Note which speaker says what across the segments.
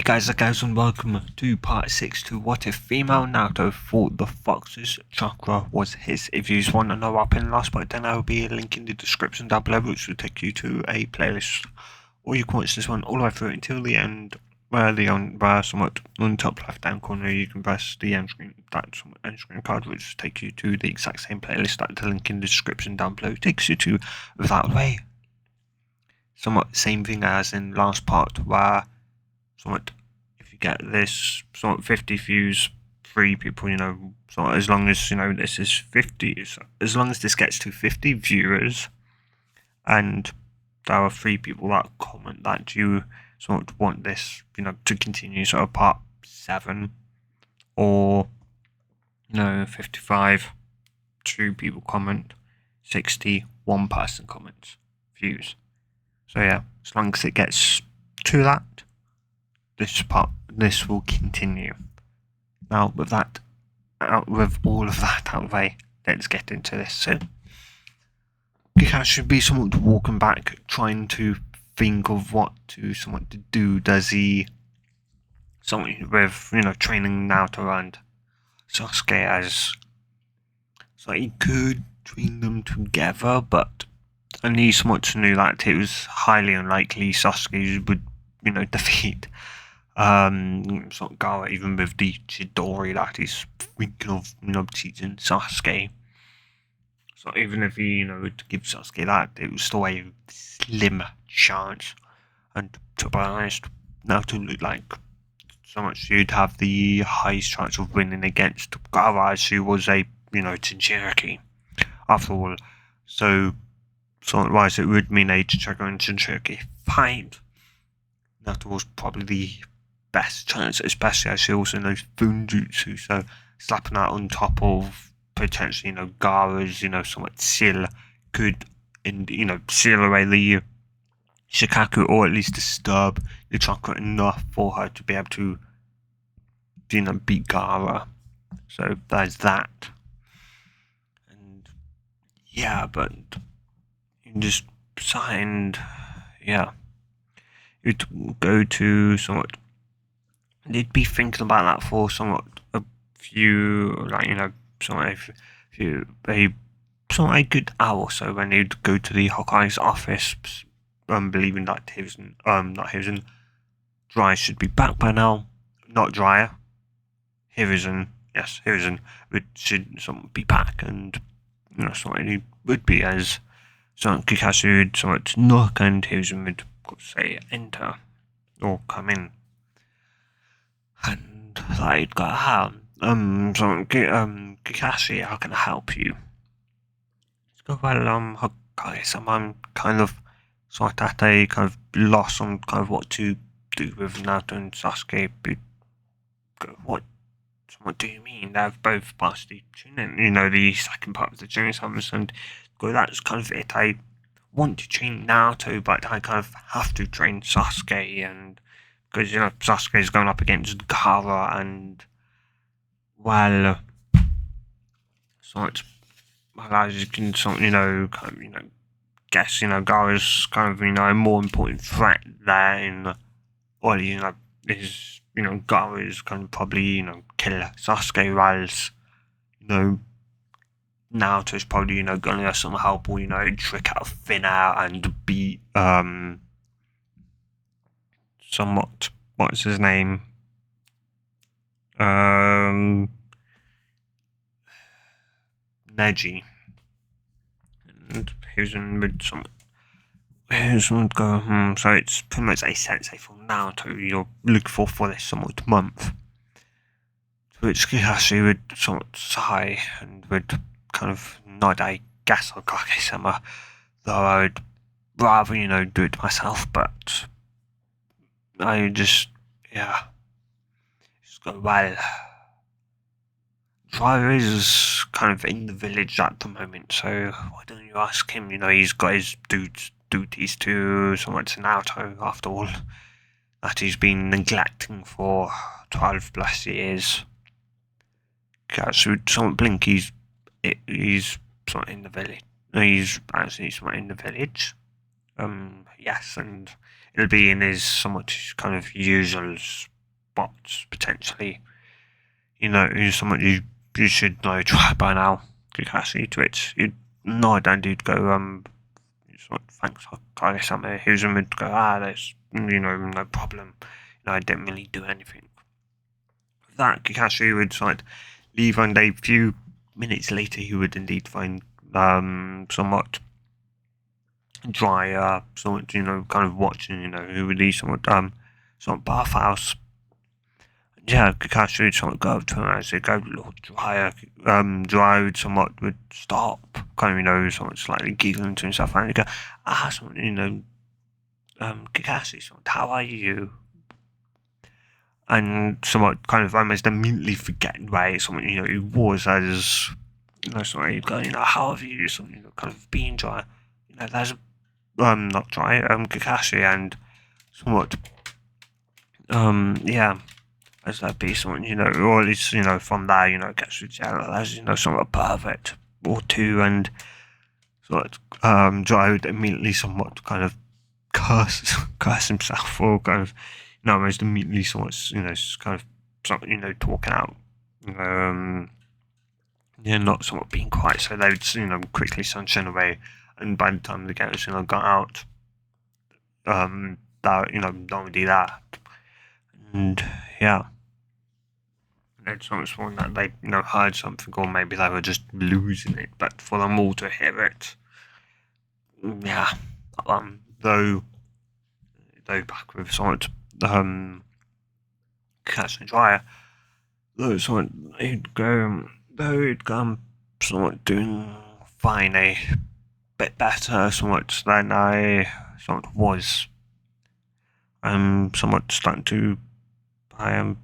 Speaker 1: Hey guys and welcome to part 6 to what if female Naruto thought the fox's chakra was his. If you just want to know what happened last part, then there will be a link in the description down below which will take you to a playlist. Or you can watch this one all the way through until the end, where somewhat on the top left hand corner you can press the end screen, end screen card which will take you to the exact same playlist that the link in the description down below takes you to. Without way. Somewhat same thing as in last part where somewhat if you get this somewhat 50 views, 3 people, so as long as this is 50, as long as this gets to 50 viewers and there are 3 people that comment that you somewhat want this to continue, so part 7 or 55, 2 people comment, 60, 1 person comments views. So yeah, as long as it gets to that, this will continue. Now with all of that out of the way, let's get into this. So Kikashi should be somewhat walking back, trying to think of what to do. Does he something with training Naruto and Sasuke as so he could train them together, but only somewhat knew that it was highly unlikely Sasuke would defeat Gaara, even with the Chidori that he's thinking of teaching Sasuke. So even if he would give Sasuke that, it was still a slim chance. And to be honest, Naruto looked like so much you'd have the highest chance of winning against Gaara, as she was a Jinchuriki after all. So otherwise it would mean a Jinchuriki and Jinchuriki fight. Naruto was probably the best chance, especially as she also knows Funjutsu, so slapping that on top of potentially Gaara's somewhat seal could seal away the Shikaku, or at least disturb the chakra enough for her to be able to beat Gaara. So there's that. And yeah, but you just signed, yeah, you'd go to somewhat. They'd be thinking about that for somewhat a few, a good hour or so, when they'd go to the Hokage's office, believing that Dry should be back by now. Not Dryer. Hiruzen should be back, and he would be, as Kakashi would somewhat knock, and Hiruzen would say enter or come in. And like, Kakashi, how can I help you? Well, Hokage-sama, I'm kind of at a kind of loss on what to do with Naruto and Sasuke. What do you mean? They've both passed the Chunin, the second part of the Chunin summons, and that's kind of it. I want to train Naruto, but I kind of have to train Sasuke, and because Sasuke is going up against Gaara, and as you can guess, Gaara's kind of a more important threat there. Gaara is kind of probably kill Sasuke, whilst Naruto's probably going to have some help, or trick out of thin air and beat somewhat, what's his name? Neji. And Hiruzen would go, so it's pretty much a sensei from Naruto you're looking for this somewhat month. To which Kakashi would somewhat sigh and would kind of nod, I guess, on Kage-sama, though I would rather, do it myself, but I just go, well, Driver is kind of in the village at the moment, so why don't you ask him? He's got his duties to somewhat to Naruto, after all, that he's been neglecting for 12 plus years. So somewhat blink, he's somewhat in the village. He's actually somewhat in the village. Yes, and it'll be in his somewhat kind of usual spots potentially. Somewhat you should know try by now. Kakashi to it. You no, I don't need to go sort of thanks for Kage-sama. Here's him to go. There's no problem. I didn't really do anything. With that, Kakashi would sort of leave, and a few minutes later, he would indeed find somewhat dry, somewhat kind of watching, who would leave somewhat bathhouse. Yeah, Kakashi would somewhat go up to him as they go a little drier. Dry would somewhat would stop, kind of somewhat slightly giggling to himself, and he'd go, somewhat Kakashi, somewhat, how are you? And somewhat kind of almost immediately forgetting where someone he was as sorry, going how have you something kind of being dry, there's not dry Kakashi and somewhat yeah, as that be someone or at least from there gets to jail as somewhat perfect or two, and sort of Dry would immediately somewhat kind of curse himself or kind of almost immediately somewhat kind of something talking out not somewhat being quiet, so they would quickly sunshine away, and by the time the guys got out that not only that, and yeah, they'd someone that they heard something, or maybe they were just losing it, but for them all to hear it, yeah, though back with somewhat Catch and Dryer, though he'd go somewhat doing fine, a bit better somewhat than I somewhat was. I'm somewhat starting to I'm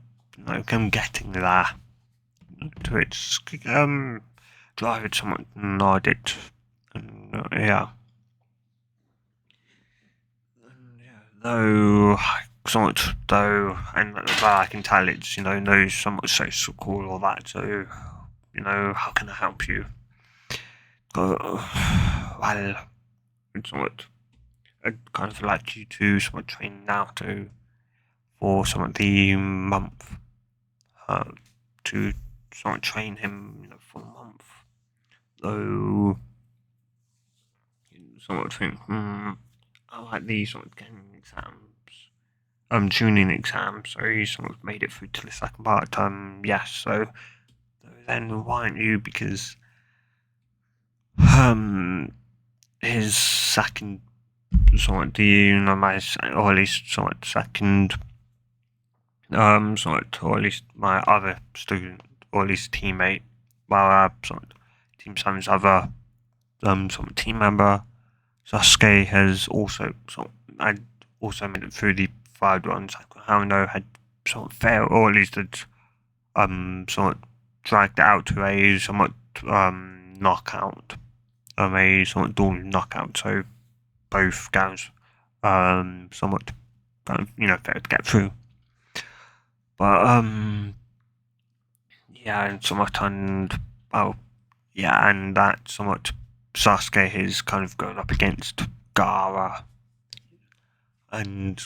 Speaker 1: getting there. To its drive somewhat nodded, and yeah. Though somewhat and I can tell it's no somewhat social call or that, so how can I help you? Well, it's somewhat I'd kind of like you to somewhat train Naruto for somewhat the month, to somewhat train him for the month, though somewhat think I like these sort of gaming exams, tuning exams, so he sort of made it through to the second part. Yes, so then why aren't you? Because his second sort of my or at least sort of second sort of, or at least my other student or at least teammate, well sort of Team 7's other sort of team member Sasuke has also I also made it through the third one. Hakano had sort of failed, or at least had somewhat dragged it out to a somewhat knockout, a somewhat dual knockout. So both guys somewhat kind of failed to get through. But yeah, and somewhat and and that somewhat Sasuke is kind of going up against Gaara, and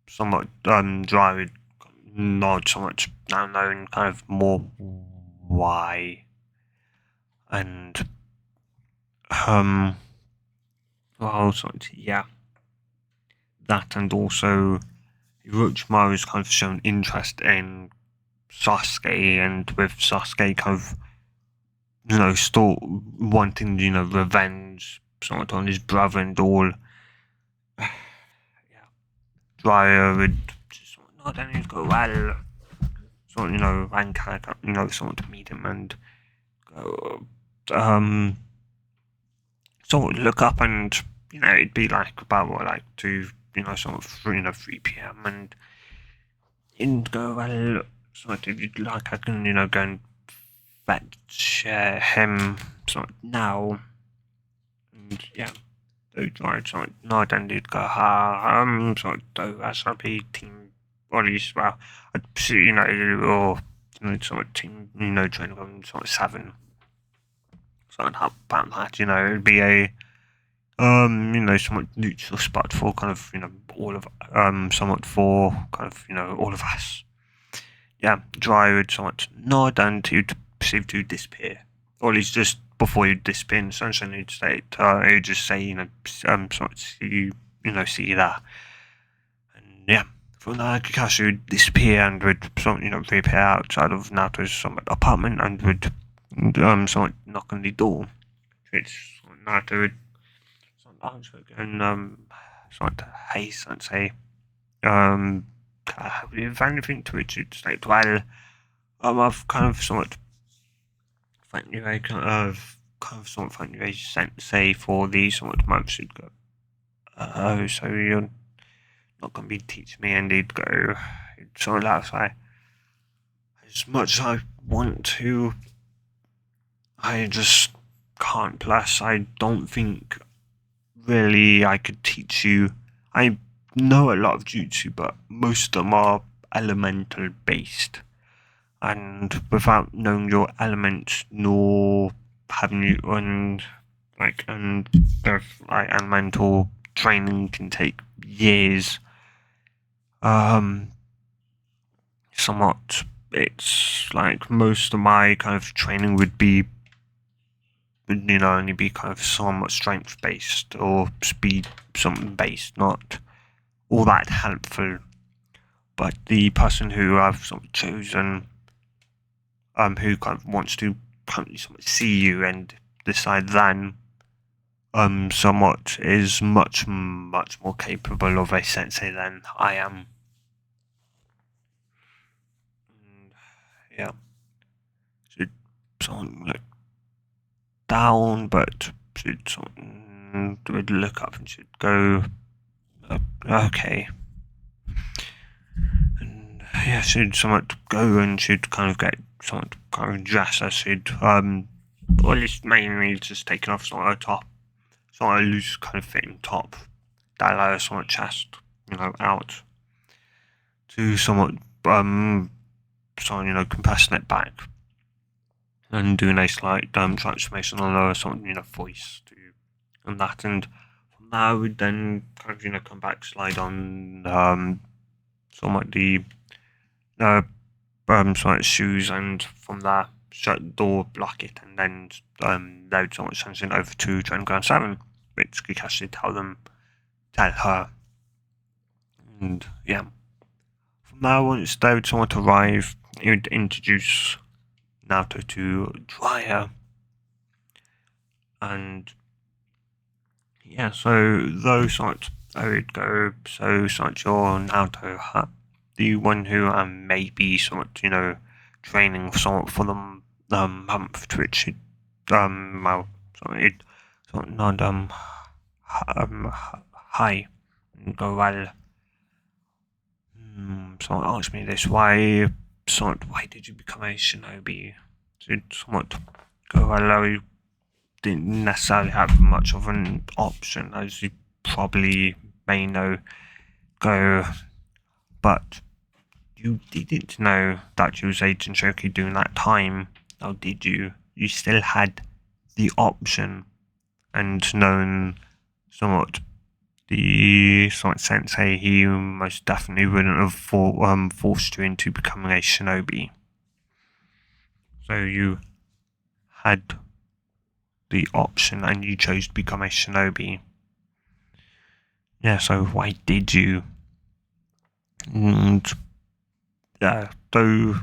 Speaker 1: somewhat Dry would nod somewhat now known kind of more why, and well yeah, that, and also Orochimaru's kind of shown interest in Sasuke, and with Sasuke kind of still wanting revenge somewhat on his brother and all. Yeah, Dryer would just nod and he'd go, well, so and kind of someone to meet him and go sort of look up, and it'd be like about like 2 sort of 3 p.m. and he'd go, well, sort of if you'd like I can go and fetch him sort of now, and yeah, so I'd sort of nod and he'd go, sort of SRP team, or at least, well, I'd see, or sort of team, training on sort of 7, something about that, it'd be a somewhat neutral spot for kind of, all of, somewhat for kind of, all of us. Yeah, Dry would somewhat nod and he would proceed to disappear. Or at least just before you disappear in the sunshine, he'd say, he'd just say, somewhat see you, see you there. And yeah, from there, Kakashi would disappear and would, reappear outside of Naruto's somewhat apartment and would, somewhat knock on the door. Which Naruto would and sort of haste and say, have you anything to which you'd state, well, I've kind of somewhat found you a somewhat found you a sensei for the somewhat months you'd go, oh, so you're not going to be teaching me, and he'd go, sort of laugh, as much as I want to, I just can't, plus I don't think really I could teach you. I know a lot of jutsu, but most of them are elemental based, and without knowing your elements nor having you and elemental training can take years. Somewhat, it's like most of my kind of training would be, only be kind of somewhat strength based or speed something based, not all that helpful. But the person who I've sort of chosen, who kind of wants to currently somewhat see you and decide then, somewhat is much more capable of a sensei than I am. And, yeah, should someone look down, but should someone would look up and should go, okay. And yeah, she'd somewhat go and she'd kind of get somewhat kind of dress as she'd, or at least mainly just taking off somewhat her top, somewhat a loose kind of fitting top that allowed her somewhat chest, out to somewhat, compressing it back and doing a slight transformation on her somewhat, voice to and that, and from there I would then kind of come back, slide on somewhat the somewhat shoes, and from there shut the door, block it, and then they would somewhat send it over to Dragon Ground 7, which Kakashi tell her. And yeah, from there, once they would somewhat arrive, he would introduce Naruto to Dryer, and yeah, so those sorts I would go, so such your Naruto, the one who may be somewhat, training somewhat for the month to which it, well, sorry, it sort of not, hi, and go, well, someone asked me this, why did you become a shinobi? So somewhat go, well, I didn't necessarily have much of an option, as you probably may know, go, but you didn't know that you was a Jinshoki during that time, now did you? You still had the option, and known somewhat the somewhat sensei, he most definitely wouldn't have forced you into becoming a shinobi. So you had the option and you chose to become a shinobi. Yeah, so why did you? And yeah, though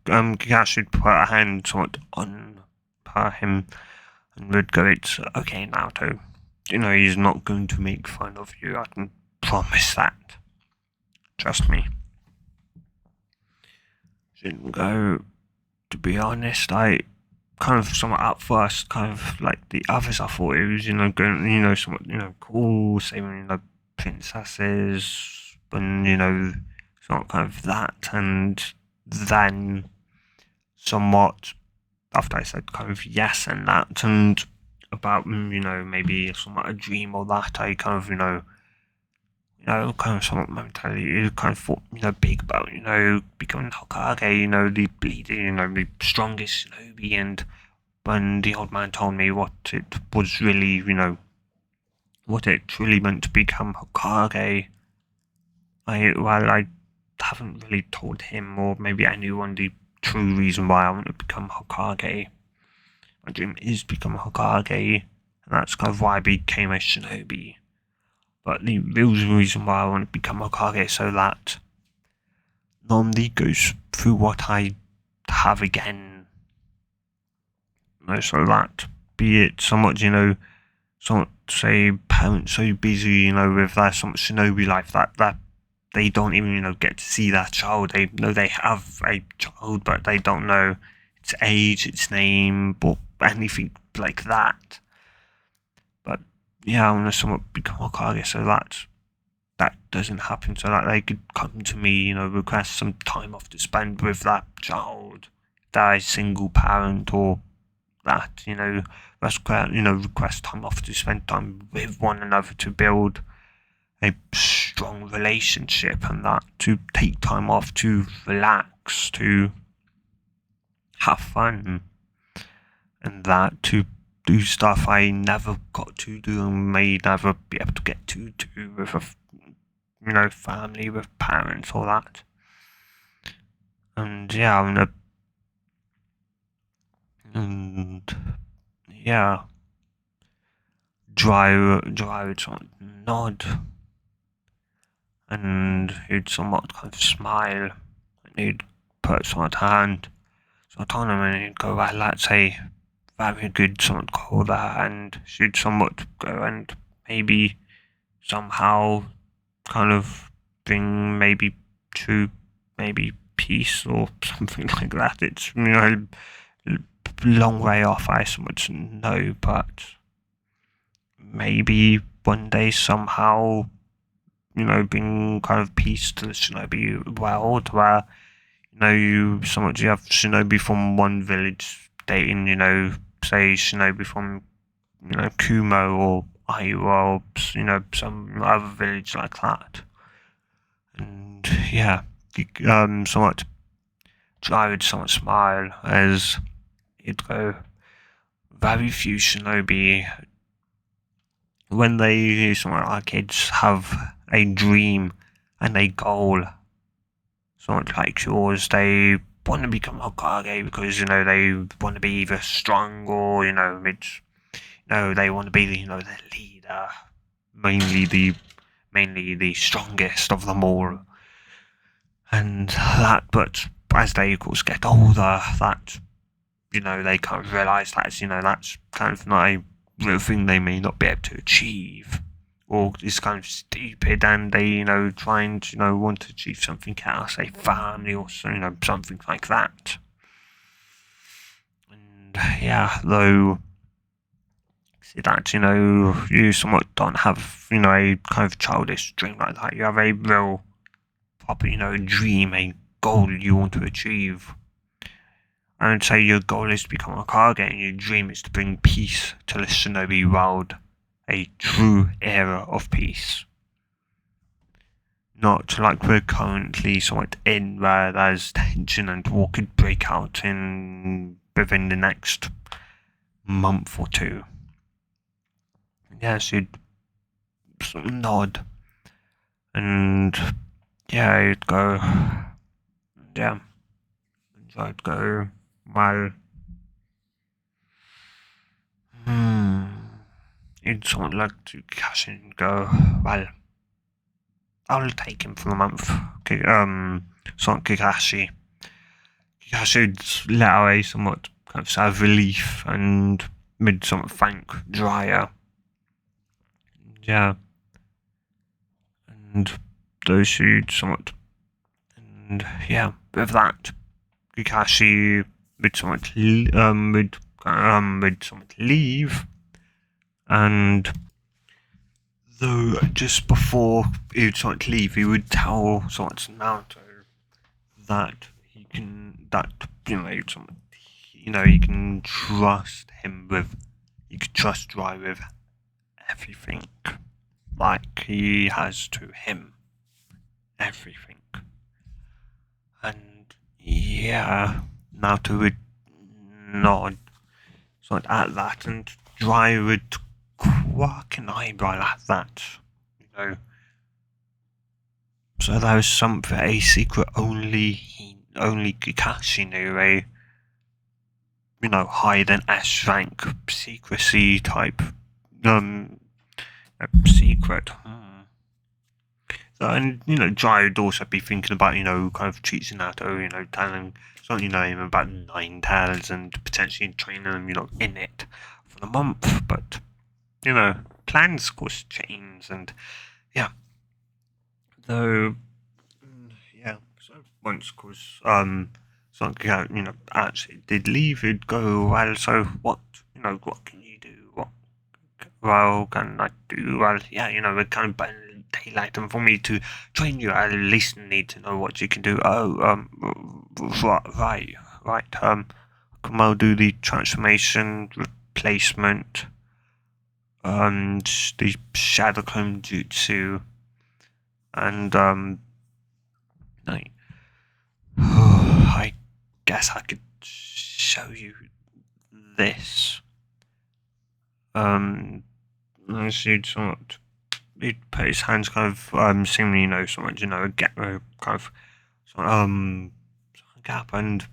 Speaker 1: Kakashi would put a hand somewhat on him and would go, it's okay, Naruto. He's not going to make fun of you, I can promise that. Trust me. Shouldn't go, to be honest, I kind of somewhat at first, kind of like the others, I thought it was, going, somewhat, cool, saving, princesses, and, somewhat kind of that, and then somewhat, after I said kind of yes and that, and about, maybe somewhat a dream or that, I kind of, kind of somewhat momentarily kind of thought, big about, becoming Hokage, the bleeding, the strongest shinobi, and when the old man told me what it was really, what it truly meant to become Hokage. I haven't really told him or maybe anyone the true reason why I want to become Hokage. My dream is to become a Hokage, and that's kind of why I became a shinobi. But the real reason why I want to become Hokage is so that nobody goes through what I have again. So that, be it somewhat, some say parents so busy, with their some shinobi life that they don't even, get to see their child. They know they have a child, but they don't know its age, its name, or anything like that. But yeah, I want to somewhat become Hokage so that doesn't happen, so that they could come to me, request some time off to spend with that child, if they're a single parent, or that, request time off to spend time with one another to build a strong relationship, and that to take time off to relax, to have fun, and that to do stuff I never got to do and may never be able to get to do with a family, with parents, all that. And yeah, and yeah, dry would sort of nod, and he'd somewhat kind of smile, and he'd put sort of hand sort on him, and he'd go, well, that's a very good sort of call there, and she'd somewhat go and maybe somehow kind of bring maybe to maybe peace or something like that. It's long way off, I somewhat know, but maybe one day somehow, bring kind of peace to the shinobi world, where you have shinobi from one village dating, say shinobi from Kumo or Iowa, or some other village like that. And yeah, somewhat I would somewhat smile as he'd go, very few shinobi, when they, some of our kids, have a dream and a goal, somewhat like yours, they want to become Hokage because, they want to be either strong or, it's, they want to be, the leader, mainly the strongest of them all. And that, but as they, of course, get older, that, they kind of realise that's kind of not a real thing they may not be able to achieve, or is kind of stupid, and they, trying to, want to achieve something else, a family, or, something like that. And yeah, though, see that, you somewhat don't have, a kind of childish dream like that. You have a real proper, dream, a goal you want to achieve. I would say your goal is to become a Hokage, and your dream is to bring peace to the shinobi world, a true era of peace. Not like we're currently somewhat in, where there's tension and war could break out within the next month or two. Yes, you'd nod, and yeah, you'd go, yeah, and I'd go, well, you'd somewhat like to cash in and go, well, I'll take him for the month. So Kakashi. Kakashi would let out a somewhat kind of sigh of relief and mid somewhat thank Dryer. Yeah. And those who somewhat, and yeah, with that, Kakashi would somewhat would somewhat leave, and though just before he would somewhat leave, he would tell somewhat Naruto that he can, that somewhat, he can trust him with, he could trust Dry with everything, like he has to him, everything. And yeah, Naruto would nod somewhat at that, and Dry would what can I buy like that? You know. So there was something, a secret only Kakashi knew, higher than S rank secrecy type, a secret. So, and, Jai would also be thinking about, kind of teaching Naruto, telling something, him about Nine Tails and potentially training him, in it for the month. But, plans, of course, change, and, yeah. Though, yeah, so once, of course, Sonic, actually did leave, it'd go, well, so what, what can you do? What, well, can I do? Well, yeah, we're kind of daylight, and for me to train you, I at least need to know what you can do. Oh, right, can I do the transformation, replacement, and the shadow clone jutsu, and, I guess I could show you this. He'd put his hands kind of, seemingly, somewhat, get kind of, gap, and,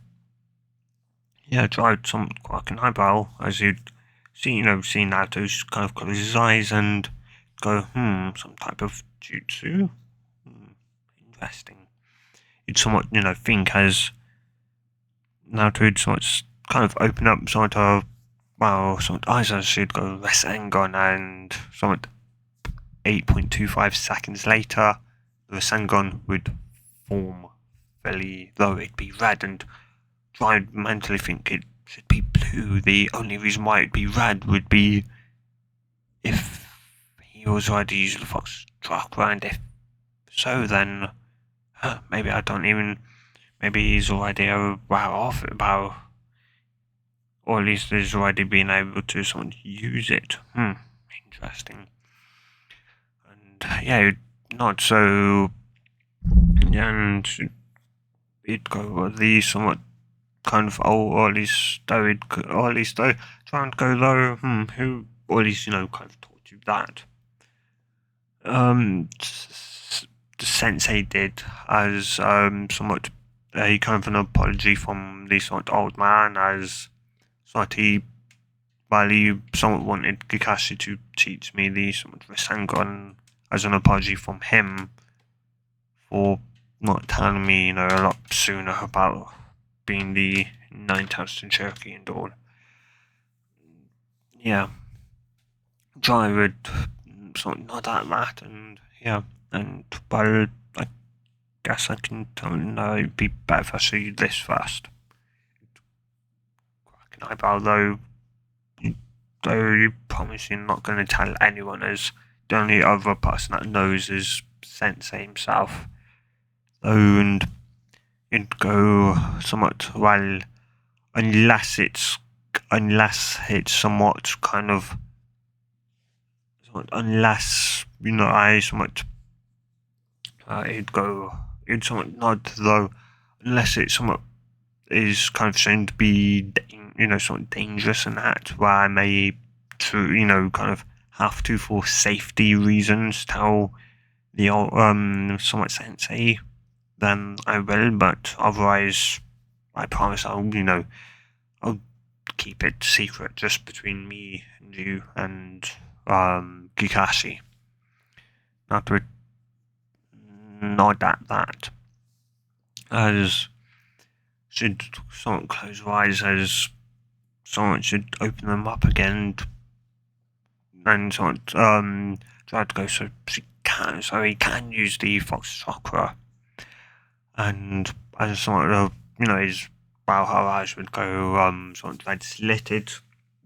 Speaker 1: yeah, tried some quite an eyebrow, as you'd see, see Naruto's kind of close his eyes and go, some type of jutsu? Interesting. You'd somewhat, think as Naruto would somewhat kind of open up sort of, somewhat eyes as she'd go Rasengan, and somewhat 8.25 seconds later, the Rasengan would form fully, though it'd be red, and try and mentally think it should be blue. The only reason why it'd be red would be if he was already using the Fox chakra, and if so, then maybe maybe he's already aware of it, or at least he's already been able to use it. Interesting. And yeah, not so, and it'd go with the somewhat kind of, or at least though try and go though, who, or at least, kind of taught you that. The sensei did, as somewhat a kind of an apology from the somewhat old man, as somewhat he somewhat wanted Kakashi to teach me the somewhat Rasengan as an apology from him for not telling me, a lot sooner about being the 9,000 Cherokee and all. Yeah. Jai would sort of nod at that, and yeah, and well, I guess I can tell him it'd be better if I show you this first. Crack an eyebrow, though you promise you're not going to tell anyone, as the only other person that knows is Sensei himself. And it'd go somewhat, well, unless it's somewhat kind of, unless, I somewhat, it'd somewhat nod, though, unless it somewhat is kind of shown to be, somewhat dangerous, and that, where I may, kind of have to, for safety reasons, tell the old, somewhat Sensei, then I will, but otherwise, I promise I'll keep it secret, just between me and you and Kakashi. Not to nod at that, as should someone close their eyes, as someone should open them up again, and someone try to go so he can use the Fox chakra, and as someone his her eyes would go sort of red slitted,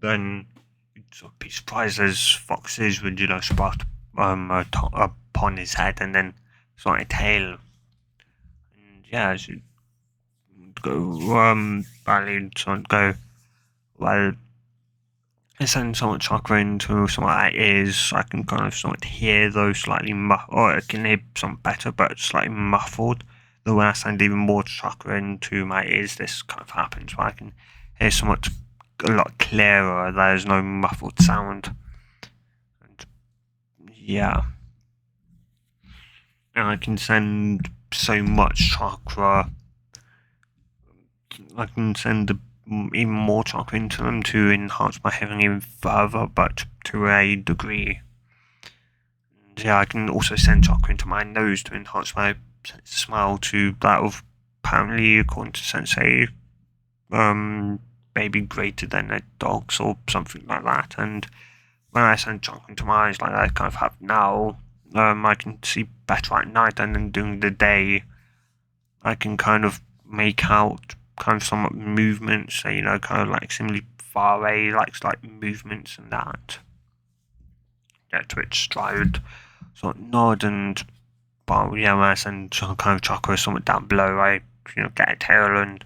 Speaker 1: then you'd sort of be surprised as foxes would spot upon his head, and then sort of tail, and yeah, she'd go go, well, I send somewhat chakra into some of my ears. I can kind of somewhat hear those slightly or I can hear something better, but slightly muffled. Though when I send even more chakra into my ears, this kind of happens, where I can hear somewhat a lot clearer. There's no muffled sound. And yeah, and I can send so much chakra. I can send even more chakra into them to enhance my hearing even further, but to a degree. And yeah, I can also send chakra into my nose to enhance my smile to that of, apparently, according to Sensei, maybe greater than a dog's or something like that. And when I send chakra into my eyes like I kind of have now, I can see better at night, and then during the day, I can kind of make out kind of some movements, so, kind of like similarly far away, like movements and that. Yeah, twitch, stride, sort of nod, and but yeah, when I send some kind of chakra somewhere down below, I get a tail, and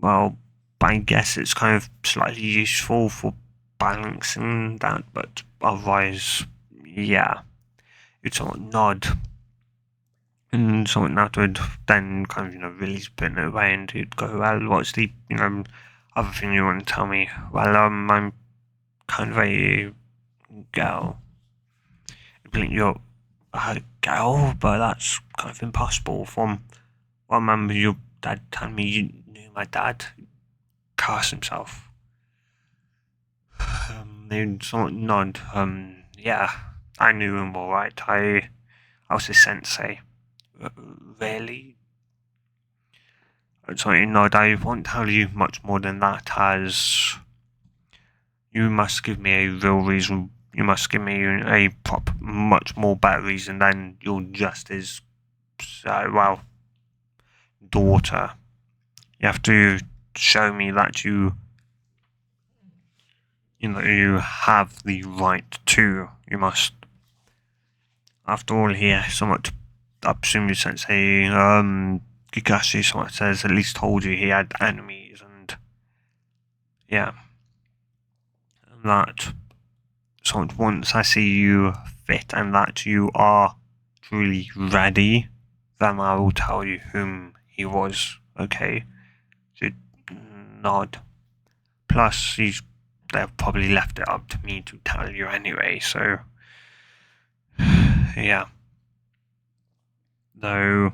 Speaker 1: well, I guess it's kind of slightly useful for balancing that, but otherwise, yeah, it's sort of nod. And something that would then kind of, really spin it away, and you'd go, well, what's the, other thing you want to tell me? Well, I'm kind of a girl. I think you're a girl, but that's kind of impossible. From what I remember your dad telling me, you knew my dad cast himself. They'd somewhat nod. Yeah, I knew him all right. I was his sensei. Really? Sorry, no, I won't tell you much more than that, as you must give me a real reason. You must give me a much more better reason than your just his, well, daughter. You have to show me that you have the right to. You must. After all, he somewhat, I presume you sensei, Kakashi somewhat says, at least told you he had enemies, and yeah, that. So once I see you fit and that you are truly ready, then I will tell you whom he was. Okay? So nod. Plus, they've probably left it up to me to tell you anyway. So yeah. Though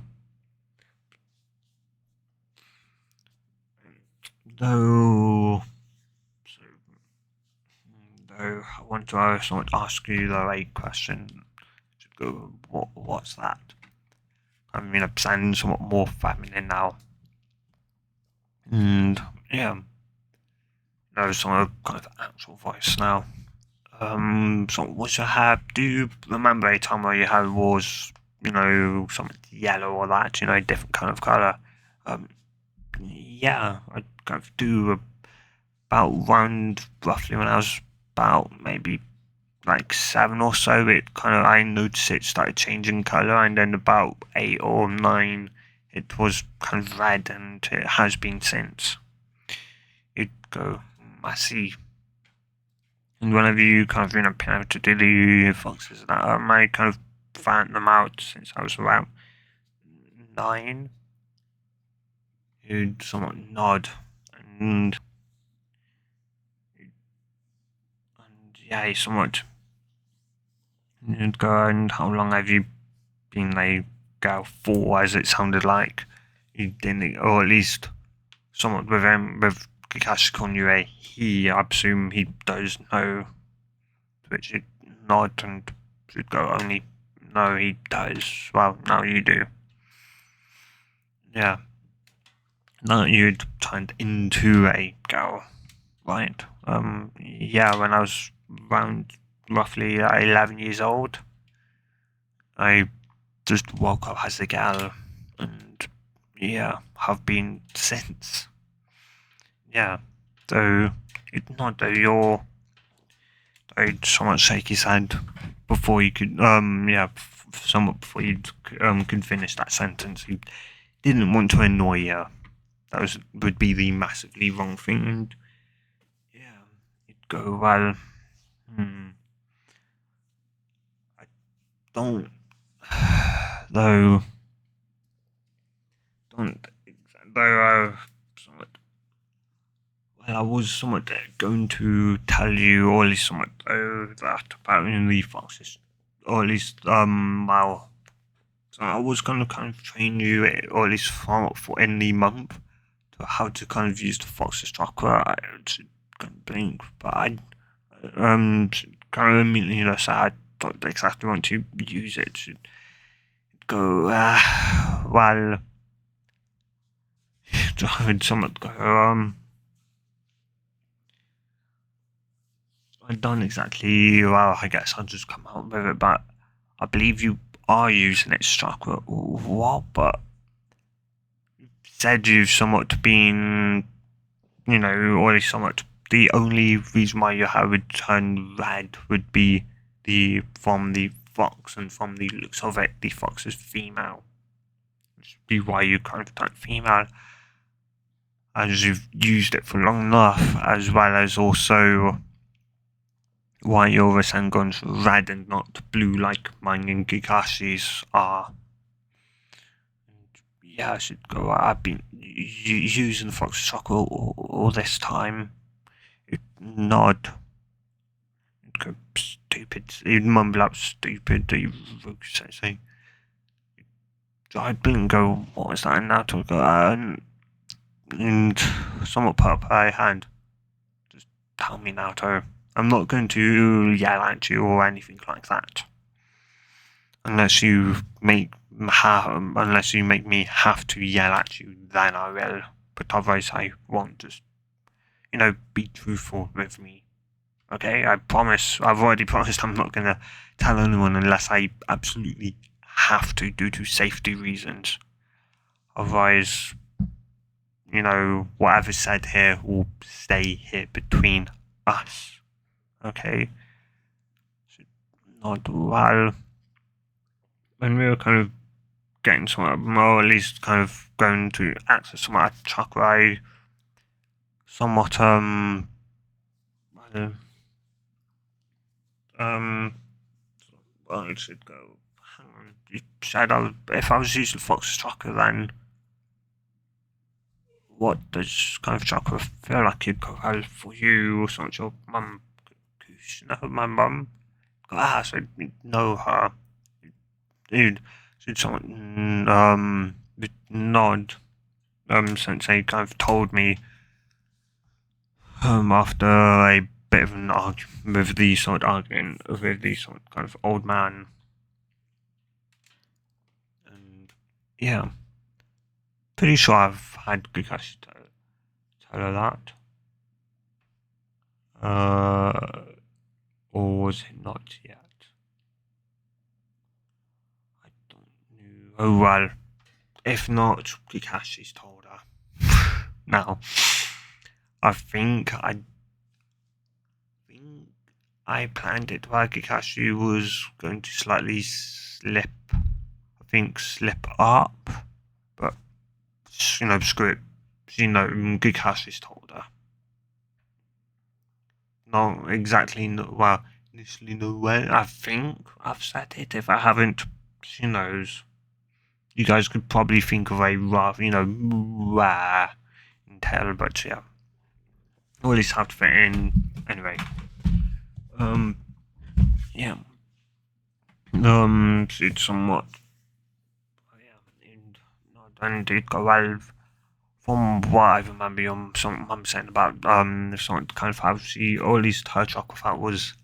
Speaker 1: though so though I want to ask you though a question. Go, what's that? I mean, I'm sounding somewhat more feminine now. And yeah, no, some kind of actual voice now. So what's your hair? Do you remember a time where your hair was, something yellow or that, different kind of colour? Yeah, I kind of do about round roughly when I was about maybe like 7 or so. It kind of, I noticed it started changing colour, and then about 8 or 9, it was kind of red, and it has been since. You'd go, I see. And whenever you kind of, pin out to do the foxes, that I kind of found them out since I was about 9. You'd somewhat nod, and yeah, you somewhat. You'd go, and how long have you been a girl for? As it sounded like you didn't, or at least somewhat with him, with Kakashi calling you a he. I presume he does know. Which you'd nod, and you'd go, only no, he does. Well, no, you do. Yeah. No, you'd turned into a girl, right? Yeah, when I was around roughly 11 years old, I just woke up as a girl, and yeah, have been since. Yeah, though it's not though you're. I'd somewhat shake his hand before you could, somewhat before you could finish that sentence. He didn't want to annoy you. That would be the massively wrong thing. And yeah, it'd go, well, I don't, though, don't, though, somewhat, well, I was somewhat going to tell you, or at least somewhat, that about the foxes. or at least well, so I was gonna kind of train you, or at least for in the month, to how to kind of use the Fox's chakra. I couldn't blink, but I kind of immediately say I don't exactly want to use it to go well. I would somewhat go I don't exactly, well, I guess I'll just come out with it, but I believe you are using its chakra. What? But said you've somewhat been, or somewhat, the only reason why your hair would turn red would be from the fox, and from the looks of it, the fox is female. Which would be why you kind of turn female, as you've used it for long enough, as well as also why your Rasengan's red and not blue like mine and Gikashi's are. Yeah, I should go. I've been using the Fox Chakra all this time. You'd nod. You'd go stupid. You'd mumble up stupid. You say. I'd blink and go, what was that? And Naruto go, and somewhat put up a hand. Just tell me, Naruto. I'm not going to yell at you or anything like that, unless you make me have to yell at you. Then I will. But otherwise, I won't. Just be truthful with me. Okay, I promise. I've already promised I'm not gonna tell anyone unless I absolutely have to, due to safety reasons. Otherwise, whatever's said here will stay here between us. Okay. So, not well. When we were kind of getting somewhat, or at least kind of going to access some of that chakra, I somewhat well, I should go. Hang on. You said if I was using Fox's chakra, then what does kind of chakra feel like it'd go out for you, or something? Your mum, my mum. So I know her. Dude, should someone nod? Since they kind of told me after a bit of an argument with the sort of kind of old man, and yeah, pretty sure I've had Kakashi tell her that. Or was it not yet? I don't know. Oh well, if not, Kakashi's told her. Now, I think planned it where Kakashi was going to slightly slip up, but screw it. Kakashi's told her. Not exactly, well, initially no way. I think I've said it. If I haven't, she knows. You guys could probably think of a rough, rare entail, but yeah. Or at least have to fit in. Anyway. Yeah. It's somewhat. Yeah, and it go well. From what I remember, some mum saying about something kind of how she, or at least her chakra felt was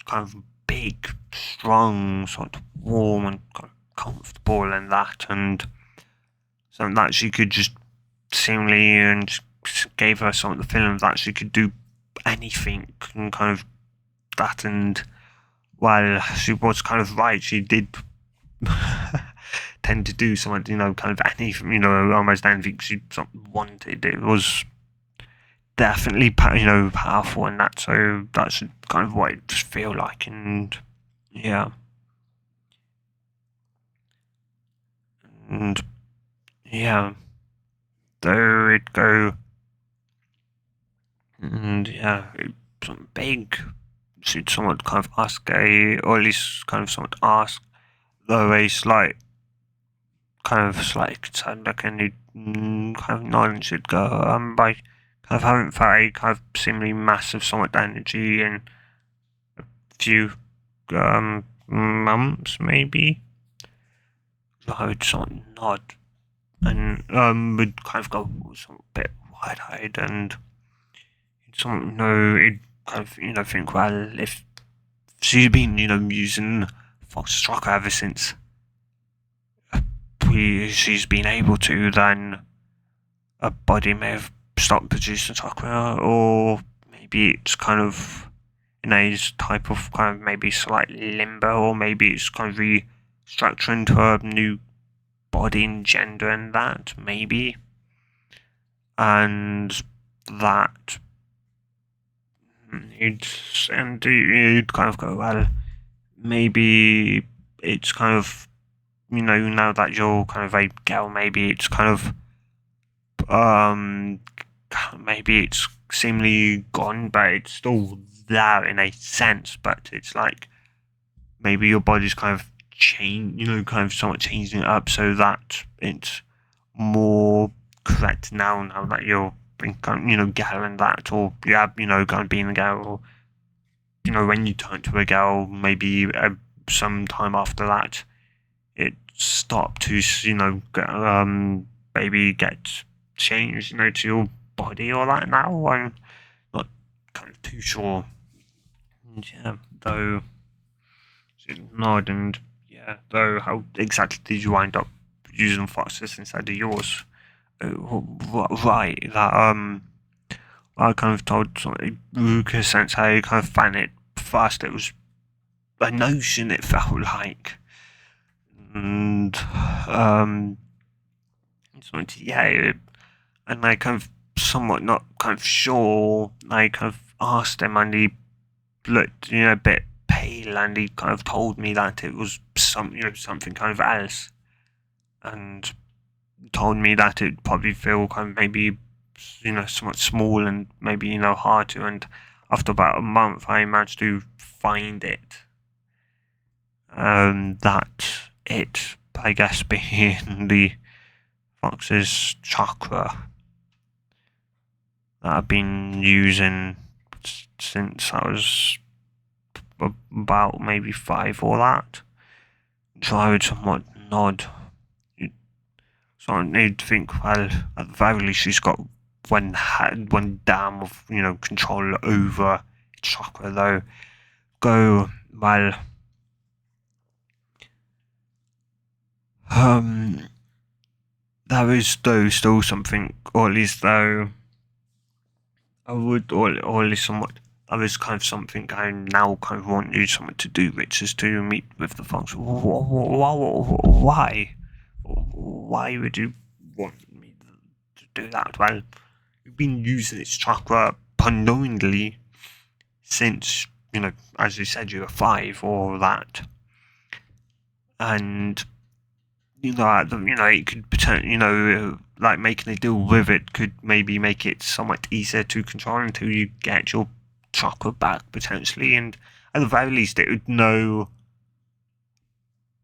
Speaker 1: kind of big, strong, sort of warm and kind of comfortable, and that, and something that she could just seemingly, and gave her sort of the feeling that she could do anything, and kind of that, and while she was kind of right, she did tend to do something, kind of anything, almost anything she wanted. It was definitely, powerful in that, so that's kind of what it just feel like, and yeah. And yeah, there it go. And yeah, something big. Should someone kind of ask or at least kind of someone ask, though a slight concern, like any kind of knowledge should go, by kind of having felt a kind of seemingly massive somewhat energy and a few months maybe. I would sort of nod and would kind of go sort of a bit wide-eyed and sort of it kind of think, well, if she's been using Fox chakra ever since she's been able to, then her body may have stopped producing chakra, or maybe it's kind of in a type of kind of maybe slight limbo, or maybe it's kind of restructuring to a new body and gender and that, maybe. And that you'd kind of go, well, maybe it's kind of, now that you're kind of a girl, maybe it's kind of, maybe it's seemingly gone, but it's still there in a sense, but it's like, maybe your body's kind of kind of somewhat changing it up so that it's more correct now that you're, girl and that, or kind of being a girl, or, when you turn to a girl, maybe some time after that, it stopped to, maybe get changed, to your body or that now. I'm not kind of too sure. And yeah, though, nod and yeah, though, how exactly did you wind up using foxes instead of yours? Right, that I kind of told Ruka Sensei kind of found it first. It was a notion. It felt like, and so yeah, and I kind of somewhat not kind of sure. I kind of asked him, and he looked a bit pale, and he kind of told me that it was something kind of else, and told me that it'd probably feel kind of maybe somewhat small and maybe hard to. And after about a month, I managed to find it. That it, I guess, being the fox's chakra that I've been using since I was about maybe 5 or that. So I would somewhat nod. So I need to think, well, at the very least, she's got one dam of control over chakra, though. Go, well, there is though still something, or at least though I would, or at least somewhat, there is kind of something I now kind of want you something to do, which is to meet with the fox. Why? Why would you want me to do that? Well, you've been using its chakra unknowingly since, as you said, you were 5 or that. And, it could potentially, like making a deal with it could maybe make it somewhat easier to control until you get your chakra back, potentially. And at the very least, it would know,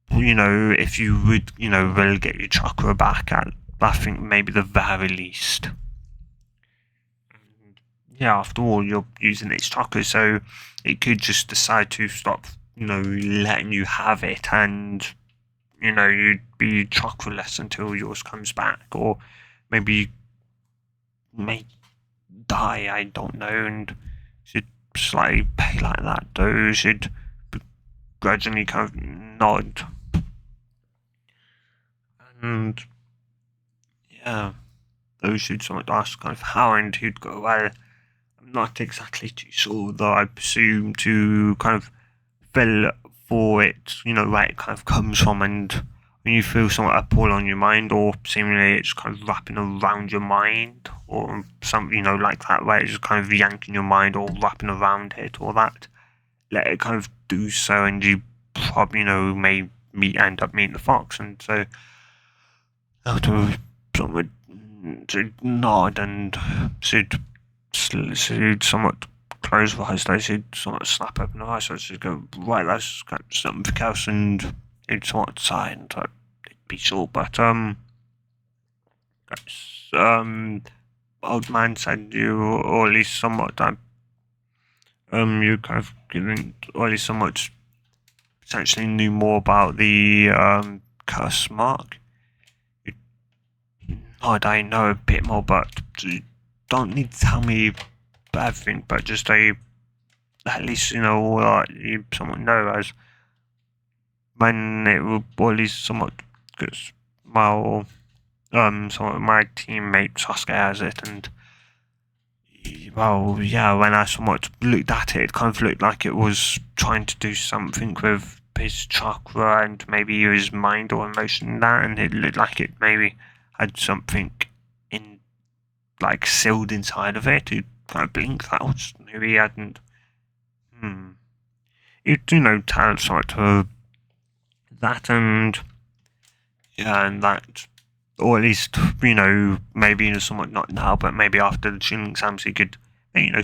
Speaker 1: if you would, will get your chakra back at, I think, maybe the very least. Yeah, after all, you're using its chakra, so it could just decide to stop, letting you have it, and, you'd be chakraless until yours comes back, or maybe you may die, I don't know, and should slightly pay like that, though, should gradually kind of nod. And, yeah, those should somewhat ask kind of how, and he'd go, well, I'm not exactly too sure, though I presume to kind of feel for it, where it kind of comes from, and when you feel somewhat a pull on your mind, or seemingly it's kind of wrapping around your mind, or something, like that, where it's just kind of yanking your mind or wrapping around it, or that, let it kind of do so, and you probably, may end up meeting the fox, and so after somewhat to nod, and should somewhat close her eyes, she'd somewhat snap open her eyes, so she'd go, right, that's kind of something else, and he'd somewhat sigh, and it'd be short, but, old man said you, or at least somewhat, you kind of getting, or at least somewhat essentially knew more about the curse mark, I know a bit more, but you don't need to tell me everything, but just at least like you somewhat know as when it will, or at least somewhat, because well, some of my teammate Sasuke has it, and well, yeah, when I somewhat looked at it, it kind of looked like it was trying to do something with his chakra and maybe his mind or emotion in that, and it looked like it maybe had something in, like, sealed inside of it. It kind of blinked out. Maybe he hadn't. It, tell somewhat to that, and yeah, and that, or at least, maybe somewhat not now, but maybe after the tuning exams he could,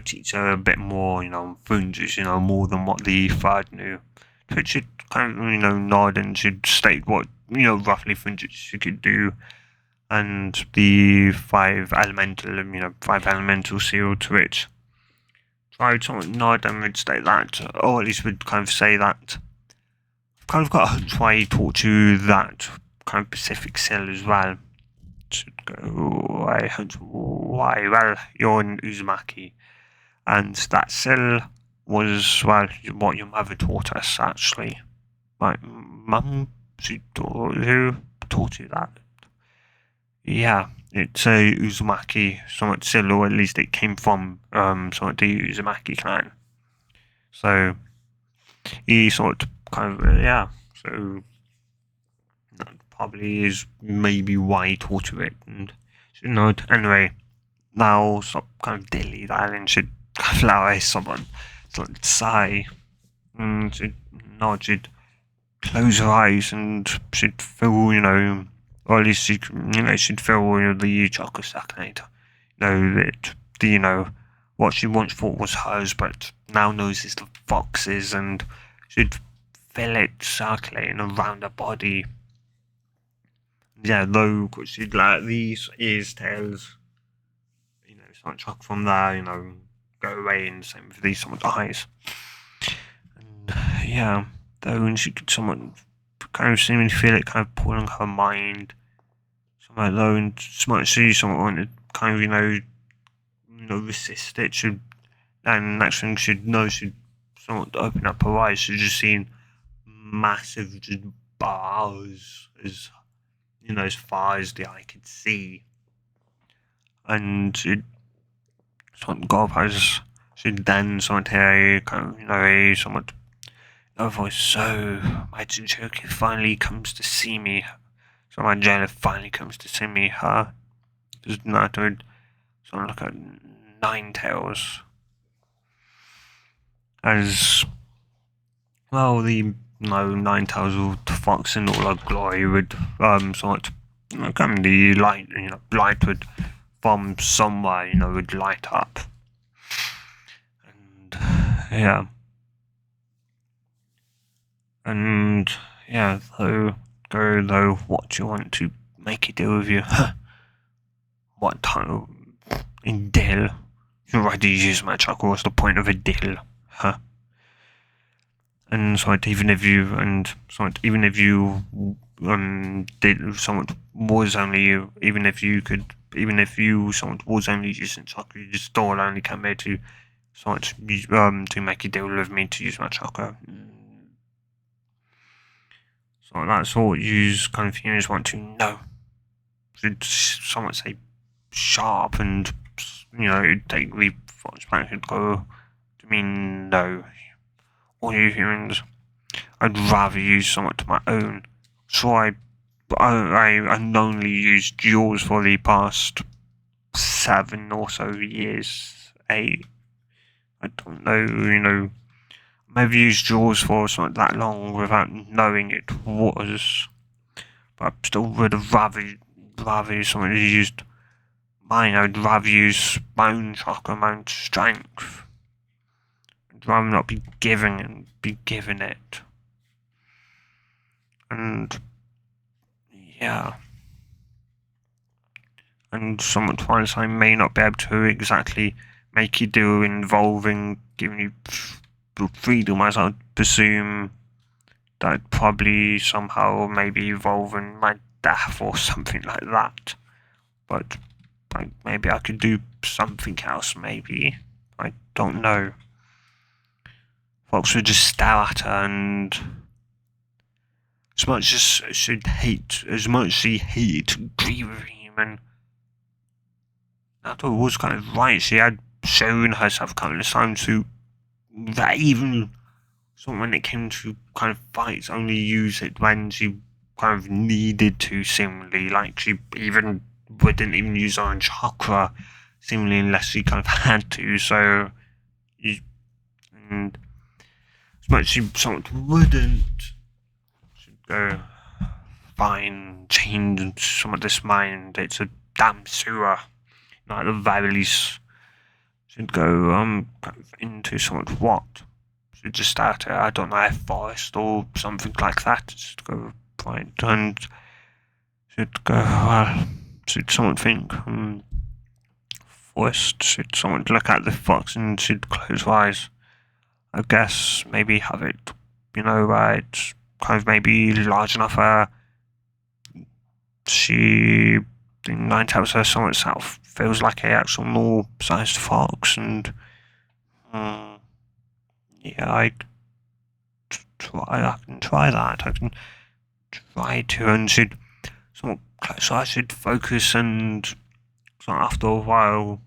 Speaker 1: teach her a bit more, Funjus, more than what the third knew. Which should kind of, nod and should state what, roughly Funjus she could do, and the five elemental seal to which I would somewhat nod and would state that, or at least would kind of say that I've kind of got a hunch why he taught you that kind of Pacific seal as well. Should go, I hunch why, well, you're in Uzumaki, and that seal was, well, what your mother taught us, actually. My mum, who taught you that? Yeah, it's a Uzumaki somewhat seal, or at least it came from somewhat the Uzumaki clan. So he sort of kind of, yeah, so that probably is maybe why he taught you it. And anyway, now stop kind of dilly dallying, should allow someone to sigh, and she'd close her eyes and she'd feel, or at least she'd feel the chakra circulator. That what she once thought was hers, but now knows it's the fox's, and she'd feel it circulating around her body. Yeah, though she'd like these ears, tails, something chuck from there, go away, and same with these someone's eyes. And yeah, though, and she could somewhat kind of seemingly feel it kind of pulling her mind. Somewhat though, and see someone wanted kind of, resist it. Should, and next thing she'd somewhat open up her eyes. She'd just seen massive just bars as far as the eye could see, and she'd somewhat go up as she'd then somewhat hear kind of a somewhat voice. So my Jinchuriki finally comes to see me. So my jailer finally comes to see me. Does Naruto somewhat look at Nine Tails as well? The Nine Tails of the fox in all her glory would somewhat come the light. Light would from somewhere would light up, and yeah. And yeah, though, what do you want to make it do with you? What time? In deal? You're right to use my chakra. What's the point of a deal? Huh? And so even if you did somewhat was only you, even if you somewhat was only using chakra, you just still only come here to somewhat to make a deal with me to use my chakra. So that's all you kind of humans want to know. Should someone say sharp and take the flashback and go to mean no. All you humans, I'd rather use somewhat to my own. So I only used yours for the past 7 or so years. 8. I don't know, I've used yours for something that long without knowing it was. But I still would have rather use someone who used mine. I'd rather use my own chakra, my own strength. I'd rather not be given it. And yeah. And sometimes I may not be able to exactly make you do involving giving you freedom, as I would presume that probably somehow maybe evolve in my death or something like that. But like, maybe I could do something else, maybe. I don't know. Fox would just stare at her, and as much as she hated grieving, and Naruto was kind of right. She had shown herself countless times to that even when it came to kind of fights, only use it when she kind of needed to, seemingly. Like, she even wouldn't even use her own chakra, seemingly, unless she kind of had to. So, and as much as she somewhat wouldn't, she'd go, fine, change some of this mind. It's a damn sewer. At the very least, she'd go kind of into somewhat what? She'd just start I don't know, a forest or something like that. She'd go fine, and she'd go, well, she'd somewhat think, forest. She'd somewhat look at the fox and she'd close her eyes. I guess maybe have it, it's kind of maybe large enough. She, in 9 times her song itself, feels like a actual normal-sized fox, and yeah, I can try that. I can try to, and she'd somewhat close. I should focus, and so after a while,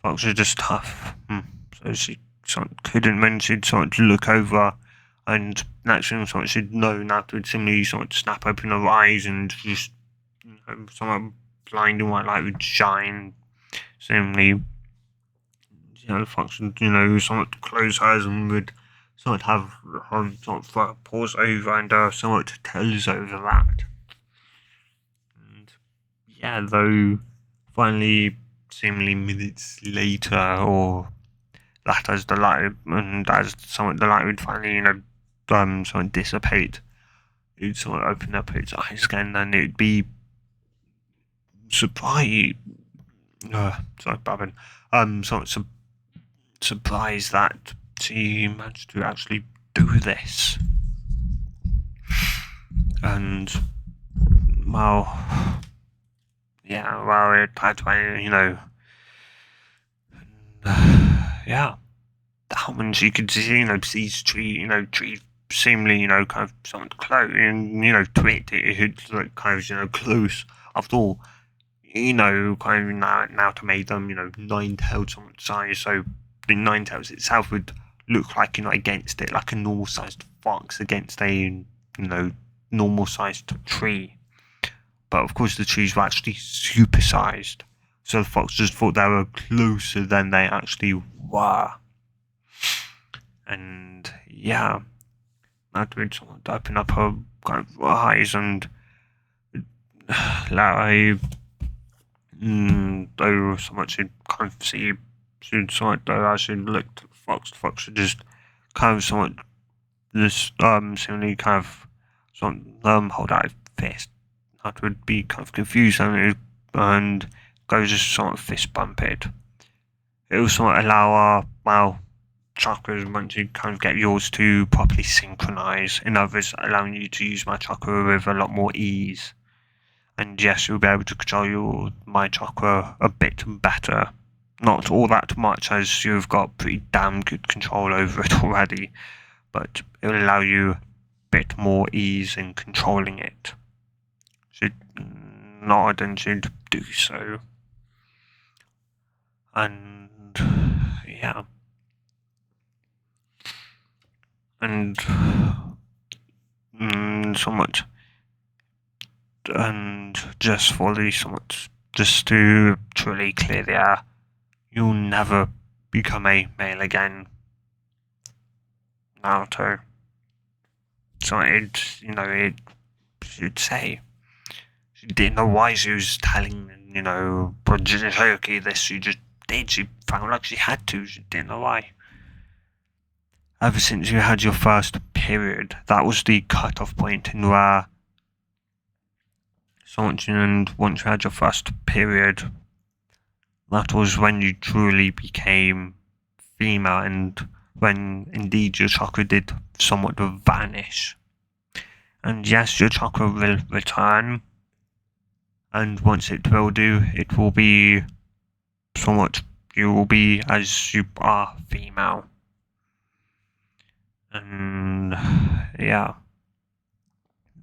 Speaker 1: fox are just tough. So she couldn't, when she'd sort of look over, and naturally sort of she'd know now to simply sort of snap open her eyes and just somewhat blinding white light would shine. Similarly, the fox would somewhat close her eyes and would sort of have sort of pause over and somewhat tells over that. And yeah, though finally, seemingly minutes later, or that as the light, and as somewhat the light would finally, somewhat dissipate, it would sort of open up its eyes again, and it would be surprised. Sorry, Babin. Sort of surprised that she managed to actually do this, and well, yeah, well, it had to, yeah. That when she could see, sees tree seemingly, kind of something close, and to it's like kind of, close. After all, kind of now to make them, 9 tails on its size, so the 9 tails itself would look like, against it, like a normal sized fox against a, normal sized tree. But of course, the trees were actually supersized, so the fox just thought they were closer than they actually were. And yeah, that would sort of open up her kind of eyes, and though so much she'd kind of see, she'd sort of, though as she looked at the fox should just kind of somewhat just seemingly kind of sort of hold out his fist. That would be kind of confused, and go just sort of fist bump it. It will sort of allow chakras, once you kind of get yours to properly synchronize, in others allowing you to use my chakra with a lot more ease. And yes, you'll be able to control my chakra a bit better. Not all that much, as you've got pretty damn good control over it already, but it will allow you a bit more ease in controlling it. Should nod and should do so. And yeah. And somewhat, and just for the somewhat, just to truly clear the air, you'll never become a male again, Naruto. So it should say, she didn't know why she was telling, Jinchuriki this, she just did, she found like she had to, she didn't know why. Ever since you had your first period, that was the cut-off point in where once you had your first period, that was when you truly became female, and when indeed your chakra did somewhat vanish. And yes, your chakra will return, and once it will do, it will be somewhat, you will be as you are female. And yeah,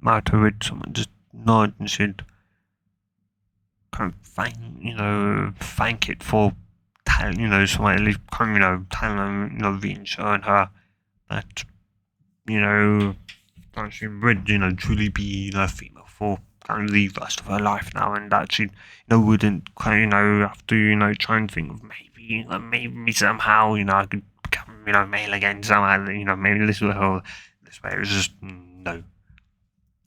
Speaker 1: Naruto would someone just nod and should kind of thank it for someone at least kind of telling reassuring her that that she would truly be female for kind of the rest of her life now, and that she wouldn't kind of have to try and think of maybe somehow I could become male again somehow, maybe this way. It was just no,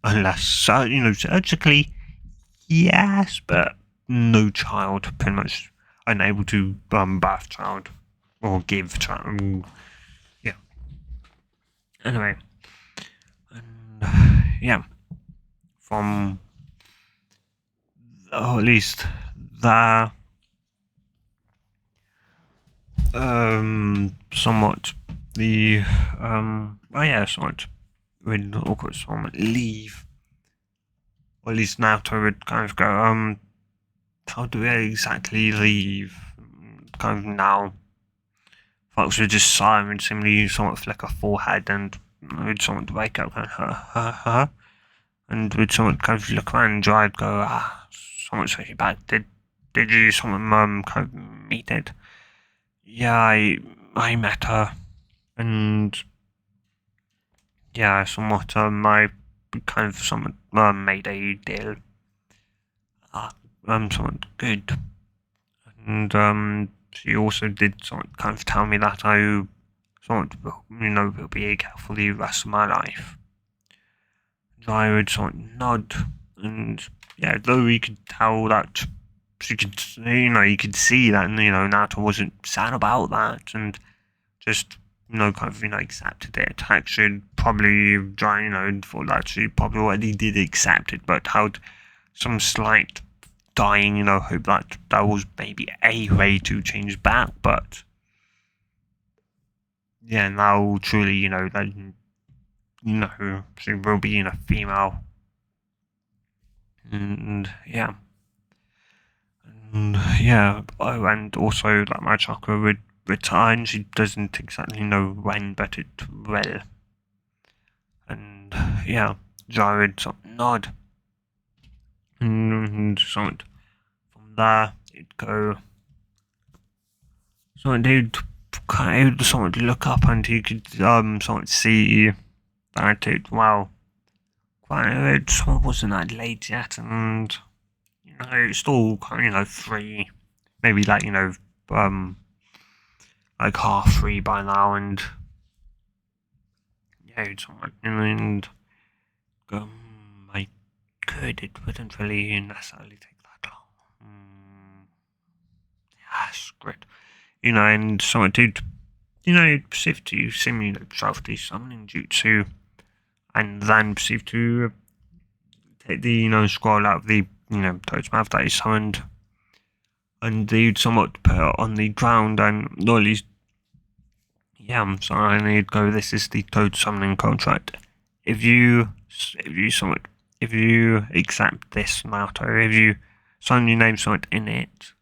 Speaker 1: unless surgically. Yes, but no child, pretty much unable to birth child or give child. Yeah. Anyway, and yeah, from at least the somewhat the somewhat would of course somewhat leave, or at least Naruto would kind of go how do we exactly leave? Kind of now. Fox would just sigh and simply somewhat flick her forehead and would somewhat wake up and and would somewhat kind of look around and dry and go, somewhat say back, did you someone kind of meet it? Yeah, I met her, and yeah, somewhat I kind of somewhat made a deal. Somewhat good. And she also did somewhat kind of tell me that I somewhat will be careful the rest of my life. And I would somewhat nod, and yeah, though we could tell that she could, you could see that, Naruto wasn't sad about that, and just, kind of, accepted it. Actually, probably, thought that she probably already did accept it, but had some slight dying, hope that was maybe a way to change back, but yeah, now truly, that, she will be, female, and yeah. And yeah, and also that my chakra would return. She doesn't exactly know when, but it will. And yeah, Jared something nod. And something from there it'd go. So they'd kind of somewhat look up and he could somewhat see that it it wasn't that late yet, and it's still kind of 3, maybe like like half 3 by now, and yeah, it's alright, and I could, it wouldn't really necessarily take that long. Yes, great. And so I did, proceed to simulate self-de summoning jutsu, and then proceed to take the, scroll out of the, toad's mouth that is summoned, and they'd somewhat put it on the ground, and or at least, yeah, I'm sorry, I need to go, this is the toad summoning contract. If you accept this, Naruto, if you sign your name somewhat in it,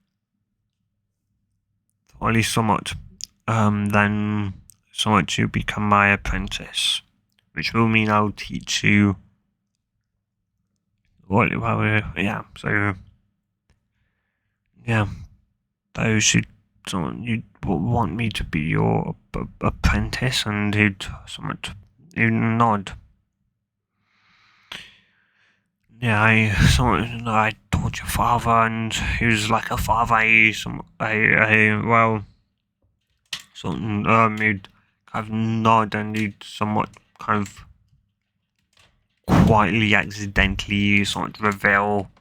Speaker 1: or at least somewhat, then somewhat you become my apprentice, which will mean I'll teach you. Well, yeah. So, yeah, those you'd want me to be your apprentice, and he'd nod. Yeah, I taught your father, and he was like a father. He'd kind of nod, and he'd somewhat kind of quietly, accidentally, sort of reveal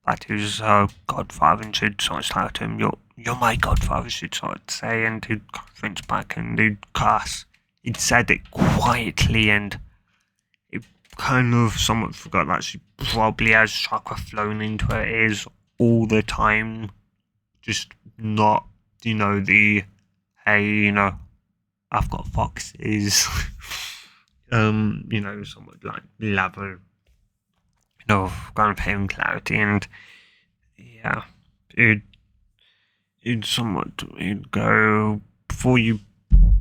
Speaker 1: that he was her godfather, and should sort of start to him, "You're my godfather," she'd sort of say, and he'd flinch back, and he'd curse. He'd said it quietly, and it kind of somewhat forgot that she probably has chakra flown into her ears all the time, just not, the, hey, I've got foxes, somewhat like level, kind of having clarity, and yeah, it it'd go before you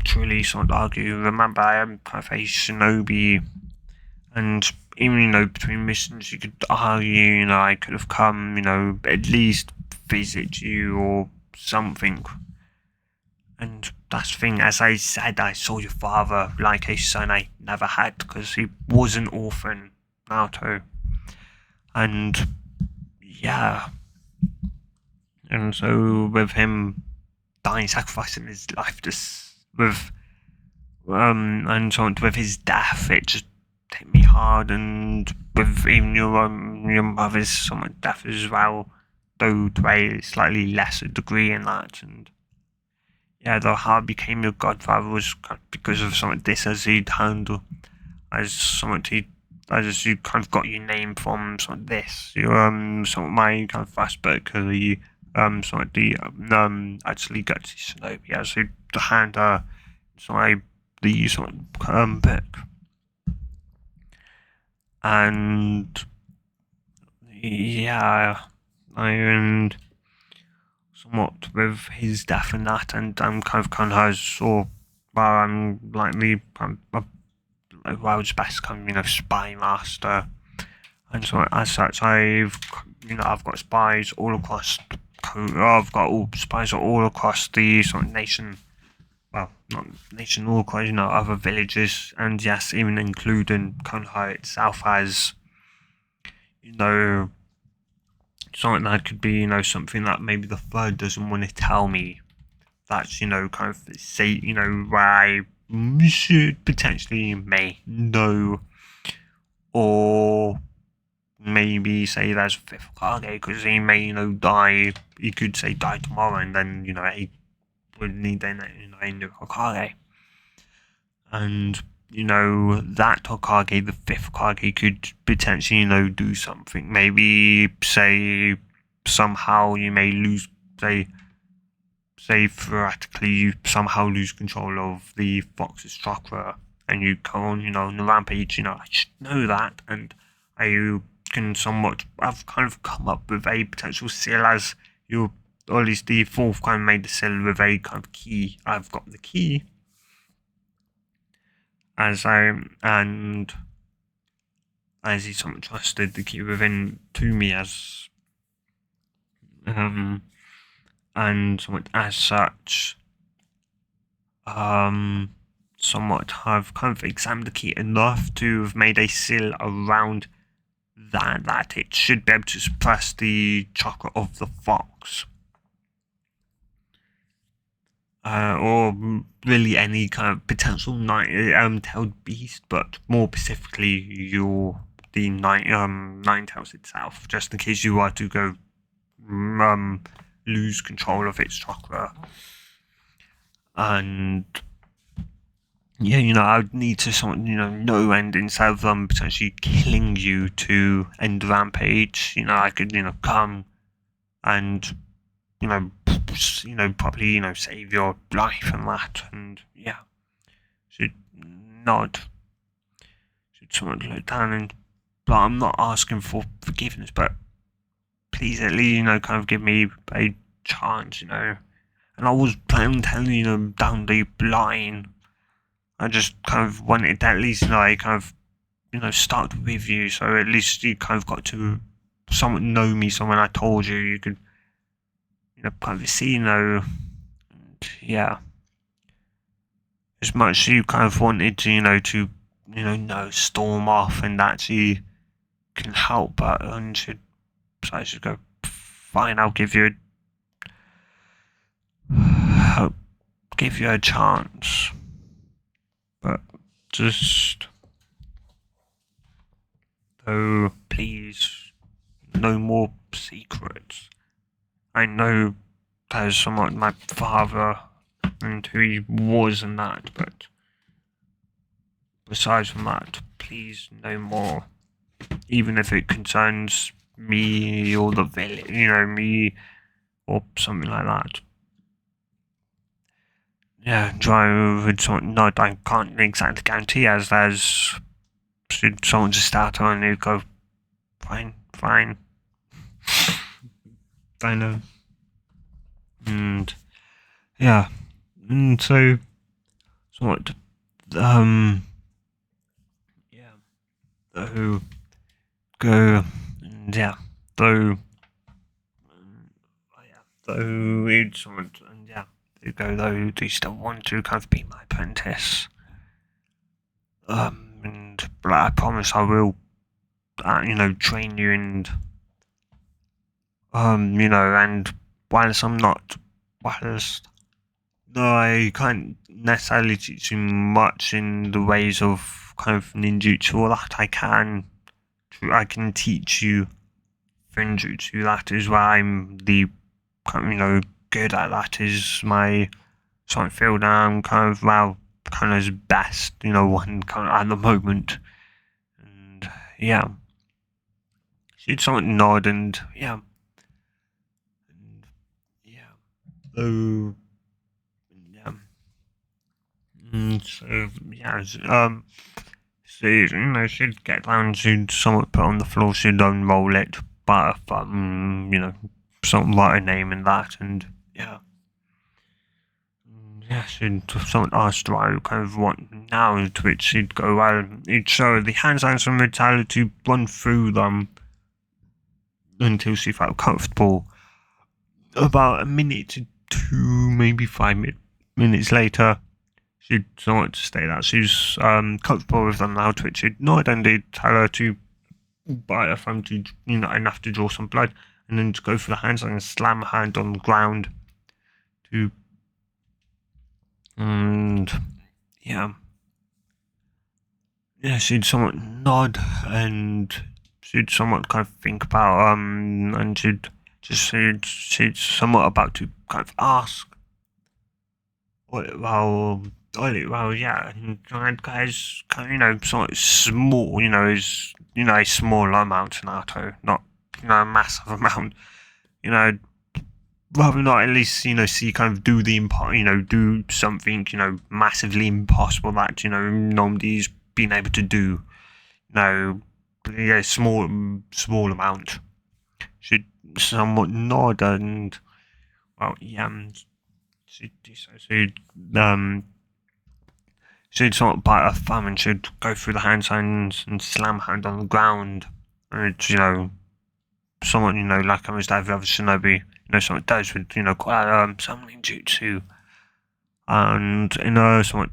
Speaker 1: truly sort of argue. Remember, I am kind of a shinobi, and even between missions, you could argue. I could have come. At least visit you or something. And that's the thing, as I said, I saw your father like a son I never had because he was an orphan, Naruto. And yeah, and so with him dying, sacrificing his life, just and so on, with his death, it just hit me hard. And with even your mother's somewhat death as well, though to a slightly lesser degree in that. And yeah, though how I became your godfather was because of some of this, as he'd handle, as somewhat he, as you kind of got your name from some of this. You some of my kind of first book, the some of the actually got to Shinobi as the hand some of the some book, and yeah, and somewhat with his death and that, and I'm kind of has or well, I'm like the world's best kind of spy master, and so as such I've got spies all across. I've got all spies all across the sort of nation. Well, not nation, all across other villages, and yes, even including Konoha itself as something that could be something that maybe the third doesn't want to tell me. That's kind of say where I should potentially may know, or maybe say there's a fifth Hokage because he may die. He could say die tomorrow, and then he would need then a new Hokage, and that Hokage, the fifth Hokage, could potentially do something. Maybe say somehow you may lose say theoretically you somehow lose control of the fox's chakra and you go on the rampage. I should know that, and I can somewhat I've kind of come up with a potential seal as you, or at least the fourth kind of made the seal with a kind of key. I've got the key as he somewhat trusted the key within to me as and somewhat as such somewhat have kind of examined the key enough to have made a seal around that it should be able to suppress the chakra of the fox. Or really any kind of potential nine-tailed beast, but more specifically the nine-tails itself, just in case you are to go lose control of its chakra. And yeah, I would need to someone know, and instead of them potentially killing you to end the rampage, I could come and probably save your life and that, and yeah, should someone look down and, but I'm not asking for forgiveness, but please at least kind of give me a chance, and I was planning on telling down the line. I just kind of wanted to at least I kind of start with you, so at least you kind of got to someone know me. So when I told you, you could probably see yeah, as much as you kind of wanted to storm off and actually can help, but I should go fine. I'll give you a chance, but just please, no more secrets. I know there's somewhat my father and who he was and that, but besides from that, please no more. Even if it concerns me or the village, me or something like that. yeah, Dry would sort of nod. I can't exactly guarantee as there's someone just start on and he'd go, fine, fine. I know. And yeah. And so what yeah. So go and yeah. So yeah. So it's sort and yeah. They go though, do you still want to kind of be my apprentice? And but I promise I will train you and and whilst no, I can't necessarily teach you much in the ways of kind of ninjutsu or that. I can teach you finjutsu. That is where I'm the good at. That is my sort of field, and I'm kind of as best, one kind of at the moment. And yeah, she'd sort of nod and yeah, and yeah. So yeah, so yeah, so she'd get down, she'd somewhat put on the floor, she'd unroll it, but something write her name in that, and yeah. Yeah, she'd somewhat ask Dry kind of what now, to which she'd go, well, he'd show her the hands on some mentality, run through them until she felt comfortable. About a minute to two, maybe 5 minutes later, she'd somewhat state that she's comfortable with them now, to which she'd nod and they'd tell her to bite her thumb to, enough to draw some blood, and then to go for the hands and slam her hand on the ground to, and yeah. Yeah, she'd somewhat nod and she'd somewhat kind of think about and she'd somewhat about to kind of ask well yeah, and guys kind of somewhat small, is a small amount in Naruto, not a massive amount, you know rather not at least see kind of do the do something massively impossible that nobody's been able to do. No, yeah, small amount. She somewhat nod and well, yeah, she'd she'd somewhat bite her thumb and she'd go through the hand signs and slam her hand on the ground. And it's somewhat like almost every other shinobi somewhat does with quite summoning jutsu and somewhat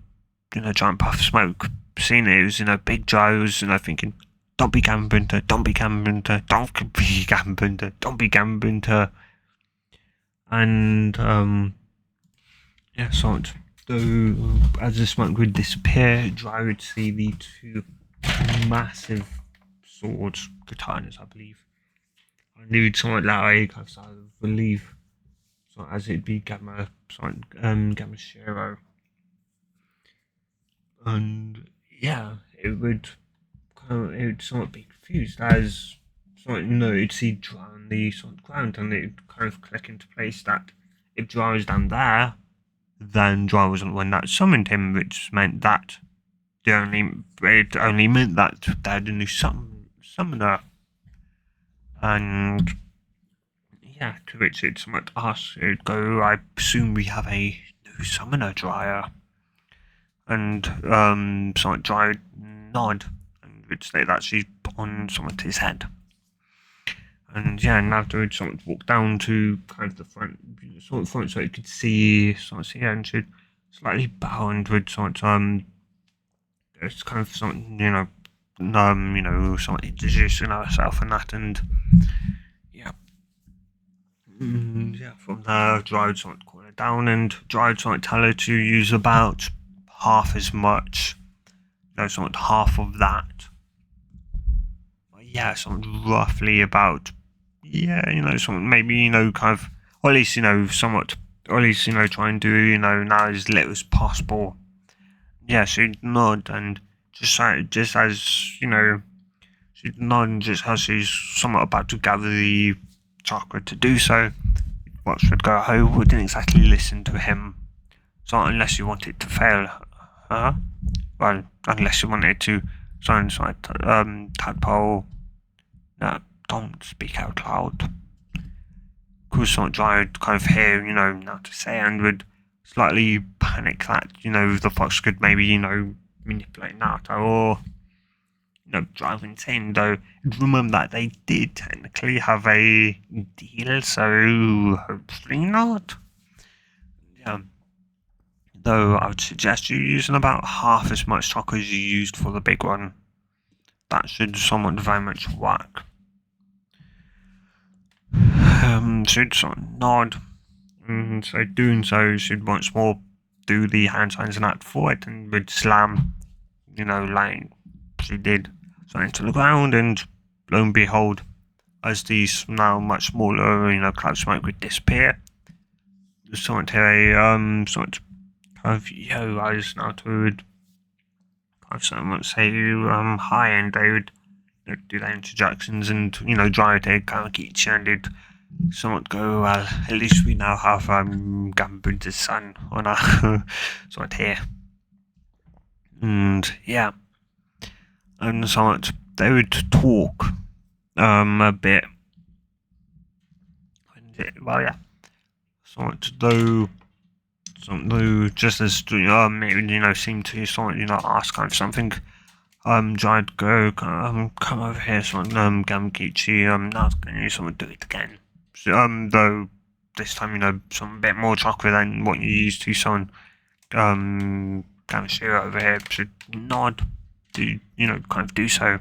Speaker 1: giant puff of smoke. Seeing it was big Joe's thinking, don't be Gambinter, don't be Gambinter, don't be Gambinter, don't be Gambinter. And yeah, sort. So as the smoke would disappear, Dry would see the two massive swords, katanas, I believe. And he would somewhat let a kind of relief, so as it'd be Gamma Shiro. And yeah, it would somewhat be confused as it'd see Dry on the sort of ground and it'd kind of click into place that if Dry was down there, then Dry wasn't the one that summoned him, which meant that it only meant that they had a new summoner. And yeah, to which it somewhat asked, it'd go, I presume we have a new summoner, Dryer. And somewhat Dry would nod and would say that she's on somewhat his head. And yeah, and afterwards someone walked down to kind of the front, so you could see her, and she'd slightly bow and would it's kind of something, somewhat introducing herself and that, and yeah. Yeah, from there, Dry would somewhat call her down, and Dry would somewhat tell her to use about half as much, somewhat half of that. Yeah, somewhat roughly about, yeah, somewhat maybe, kind of, or at least, somewhat, or at least, try and do, now as little as possible. Yeah, she'd nod and just as, she'd nod and just as she's somewhat about to gather the chakra to do so, Watch would go, I wouldn't exactly listen to him. So unless you want it to fail, well, unless you want it to sound like tadpole. No, don't speak out loud. Because someone would kind of hear, not to say, and would slightly panic that, the fox could maybe, manipulate Naruto or, drive insane. Though, remember that they did technically have a deal, so hopefully not. Yeah. Though I would suggest you using about half as much chakra as you used for the big one. That should somewhat very much work. Should sort of nod, and so doing so should once more do the hand signs and act forward and would slam, like she did, so into the ground, and lo and behold, as these now much smaller, cloud smoke would disappear, sort of a sort of yo-rise now to would kind of someone say hi, and they would do their introductions and try to kind of get you, and it'd somewhat go, well, at least we now have Gambun's son on our sort here. And yeah. And somewhat they would talk a bit. Well, yeah. Somewhat though just as it seem to somewhat ask kind of something. Tried go come over here, someone Gamkichi, not gonna someone do it again. So, though this time, some bit more chocolate than what you used to, someone Gamshiro over here should nod to kind of do so.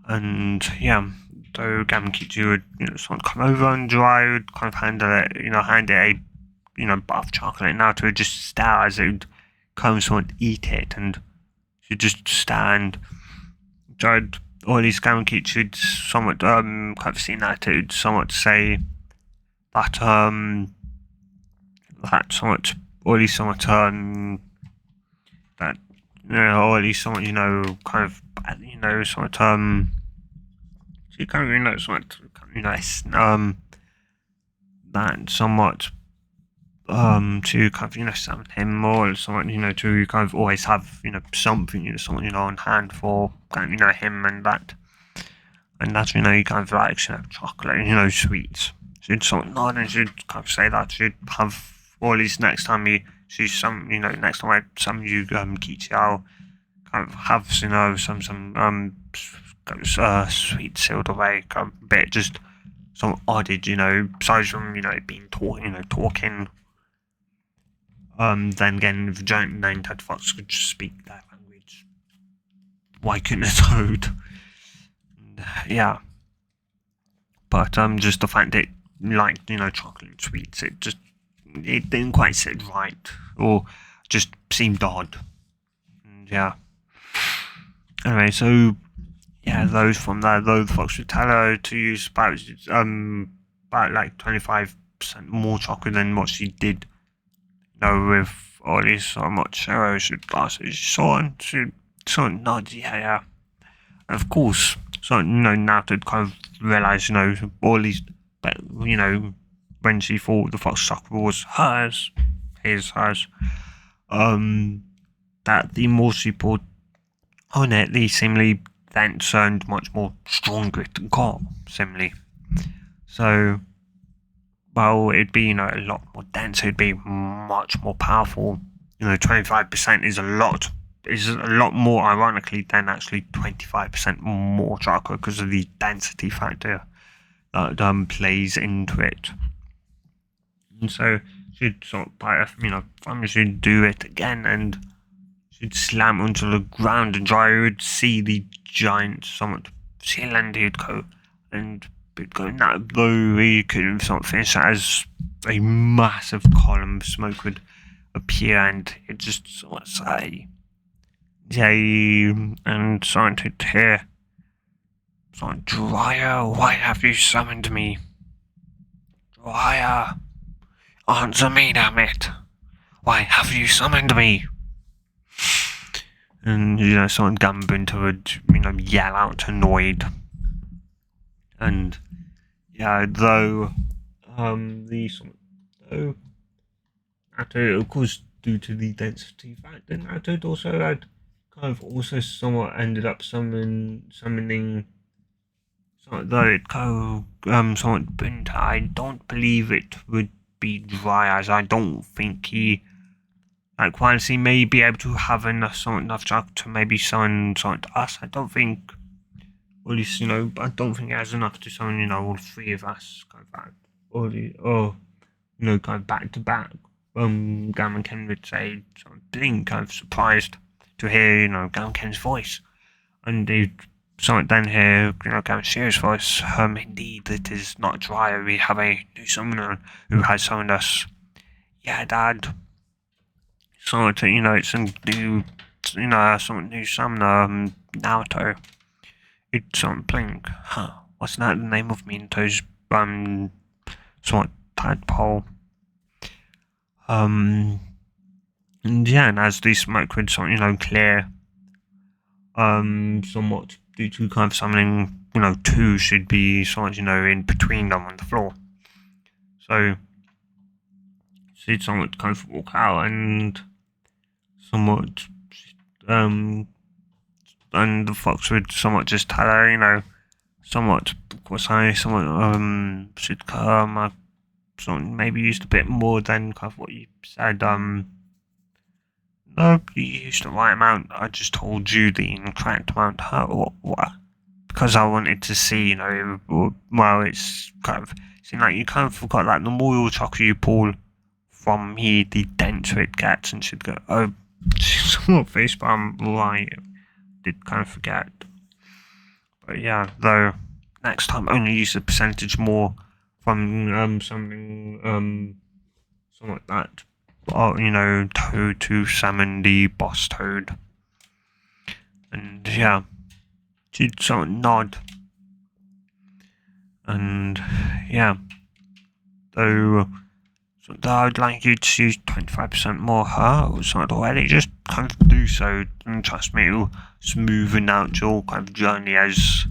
Speaker 1: And yeah, though Gamkichi would someone come over, and Dry would kind of hand it a bar of chocolate. Now to just stare as it would come, someone eat it, and she'd just stand. Tried all these Gamkichi should somewhat kind of seen that it would somewhat say that that somewhat or at least somewhat that or at least somewhat kind of somewhat so kind of somewhat that somewhat to kind of summon him, or somewhat to kind of always have something someone on hand for kind of him, and that's you kind of like chocolate sweets. She'd somewhat nod, and she'd kind of say that she'd have, or at least next time you see some next time I summon you Kichi, I'll kind of have some sweet sealed away, kind of bit just some odded besides from being talking. Then again, if a giant nine-tailed fox could just speak that language, why couldn't a toad? Yeah. But just the fact that liked chocolate and sweets, it didn't quite sit right, or just seemed odd. And yeah. Anyway, so yeah, those from there, though the fox would tell her to use about like 25% more chocolate than what she did. With all these so much arrows and glasses, so nods, yeah. And of course, now to kind of realise, all these, but when she thought the fox chocolate was hers, that the more she poured on it, the seemingly then turned much more stronger it got, seemingly. So, well, it'd be, a lot more dense, it'd be much more powerful. 25% is a lot more, ironically, than actually 25% more chakra, because of the density factor that plays into it. And so she'd sort of bite her, she'd do it again, and she'd slam onto the ground, and Dry would see the giant somewhat seal, and he'd go, and going that though he couldn't finish that, as a massive column of smoke would appear, and it just sort of say, yay, and started to hear, Dryer, why have you summoned me? Dryer, answer me, damn it! Why have you summoned me? And someone Gambunta would yell out, annoyed. And yeah, though Naruto, of course, due to the density factor, Naruto also had kind of also somewhat ended up summoning. So though it somewhat burnt, I don't believe it would be dry, as I don't think he, like, whilst he may be able to have enough chakra to maybe summon something to us, I don't think, or at least, I don't think he has enough to summon, all three of us, kind of like, or kind of back to back. Gamma Ken would say, so being kind of surprised to hear, Gamma Ken's voice, and they somewhat then hear, Gamma Shear's voice. Indeed, it is not dry. We have a new summoner who has summoned us. Yeah, Dad. So, it's a new, some new summoner, Naruto. It's something, what's that the name of Minto's, somewhat tadpole? And yeah, and as the smoke would clear, somewhat due to kind of summoning, two should be somewhat, in between them on the floor. So she'd somewhat kind of walk out and somewhat, and the fox would somewhat just tell her, somewhat, should come, maybe used a bit more than kind of what you said, no, you used the right amount. I just told you the incorrect amount. What? Because I wanted to see, well, it's kind of, seems like you kind of forgot that the more chakra you pull from here, the denser it gets, and should go, oh, somewhat facepalm, right, did kind of forget. But yeah, though, next time only use the percentage more from, something, like that. Toad to summon the boss toad. And yeah, she'd sort of nod. And yeah, though I'd like you to use 25% more hearts already, just kind of do so, and trust me, it'll smoothen out your kind of journey as,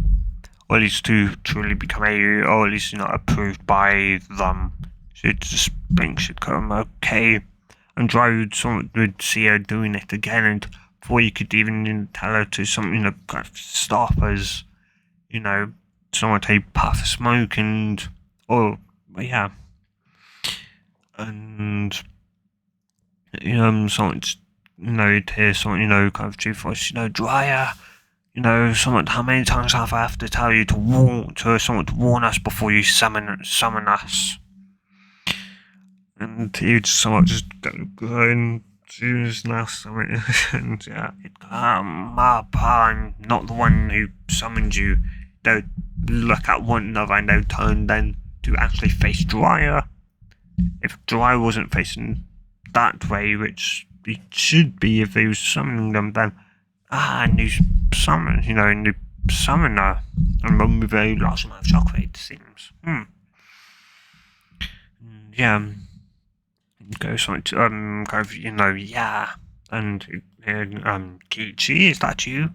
Speaker 1: or at least to truly become or at least approved by them. Should just think should come okay. And Dry would see her doing it again, and before you could even tell her to kind of stop, as someone take a puff of smoke, and yeah, and someone you'd hear someone kind of chief voice, Dryer, someone, how many times have I have to tell you to warn us before you summon us? And he'd somewhat just go and choose now something, and yeah, it'd come up. I'm not the one who summoned you. They'll look at one another and they'll turn then to actually face Dryer. If Dryer wasn't facing that way, which it should be if he was summoning them, then new summoner, and one with a large amount of chakra, it seems. Yeah. Goes on to kind of yeah, and Kichi, is that you?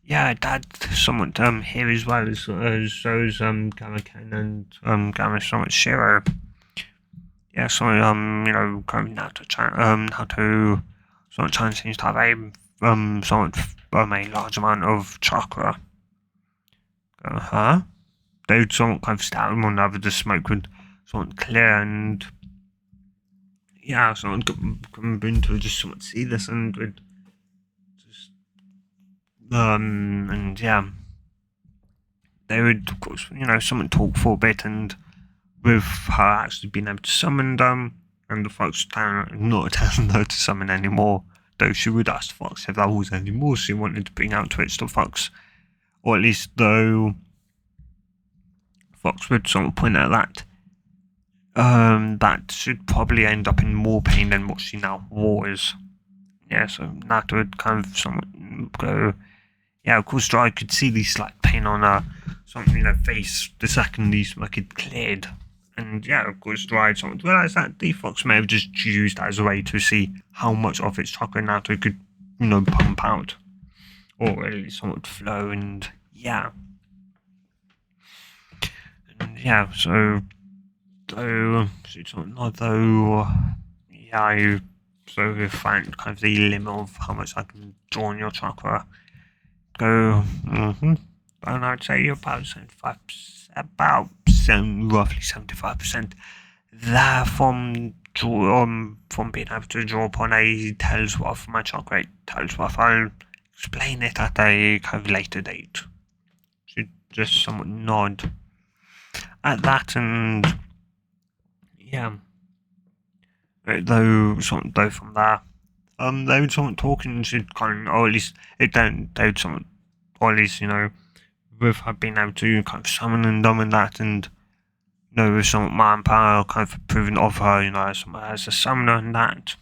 Speaker 1: Yeah, Dad, someone here as well as those Gamma Ken and Gamma somewhat Shiro. Yeah, so kind of Naruto somewhat Chan seems to have a somewhat a large amount of chakra. They would somewhat kind of stab one another. The smoke would somewhat clear, and yeah, someone come into just somewhat see this, and would just and yeah, they would of course someone talk for a bit, and with her actually being able to summon them, and the fox not telling her to summon anymore, though she would ask the fox if there was any more she wanted to bring out to it. The fox, or at least though fox would somewhat point out that that should probably end up in more pain than what she now was. Yeah, so that would kind of somewhat go. Yeah, of course, I could see the slight pain on her face the second the smoke had cleared. And yeah, of course, Dry somewhat realised that the fox may have just used that as a way to see how much of its chakra Naruto could, pump out. Or at least somewhat flow, and yeah. And yeah, so though yeah, I so find kind of the limit of how much I can draw on your chakra. Go, and I'd say about 75%, roughly 75% there from being able to draw upon a tells worth my chakra tells worth. I'll explain it at a kind of later date. So just somewhat nod at that, and yeah. Though from there, they would somewhat talking to kind of, or at least they would somewhat, or at least with her being able to kind of summon and that, and with some manpower kind of proving of her, as a summoner and that.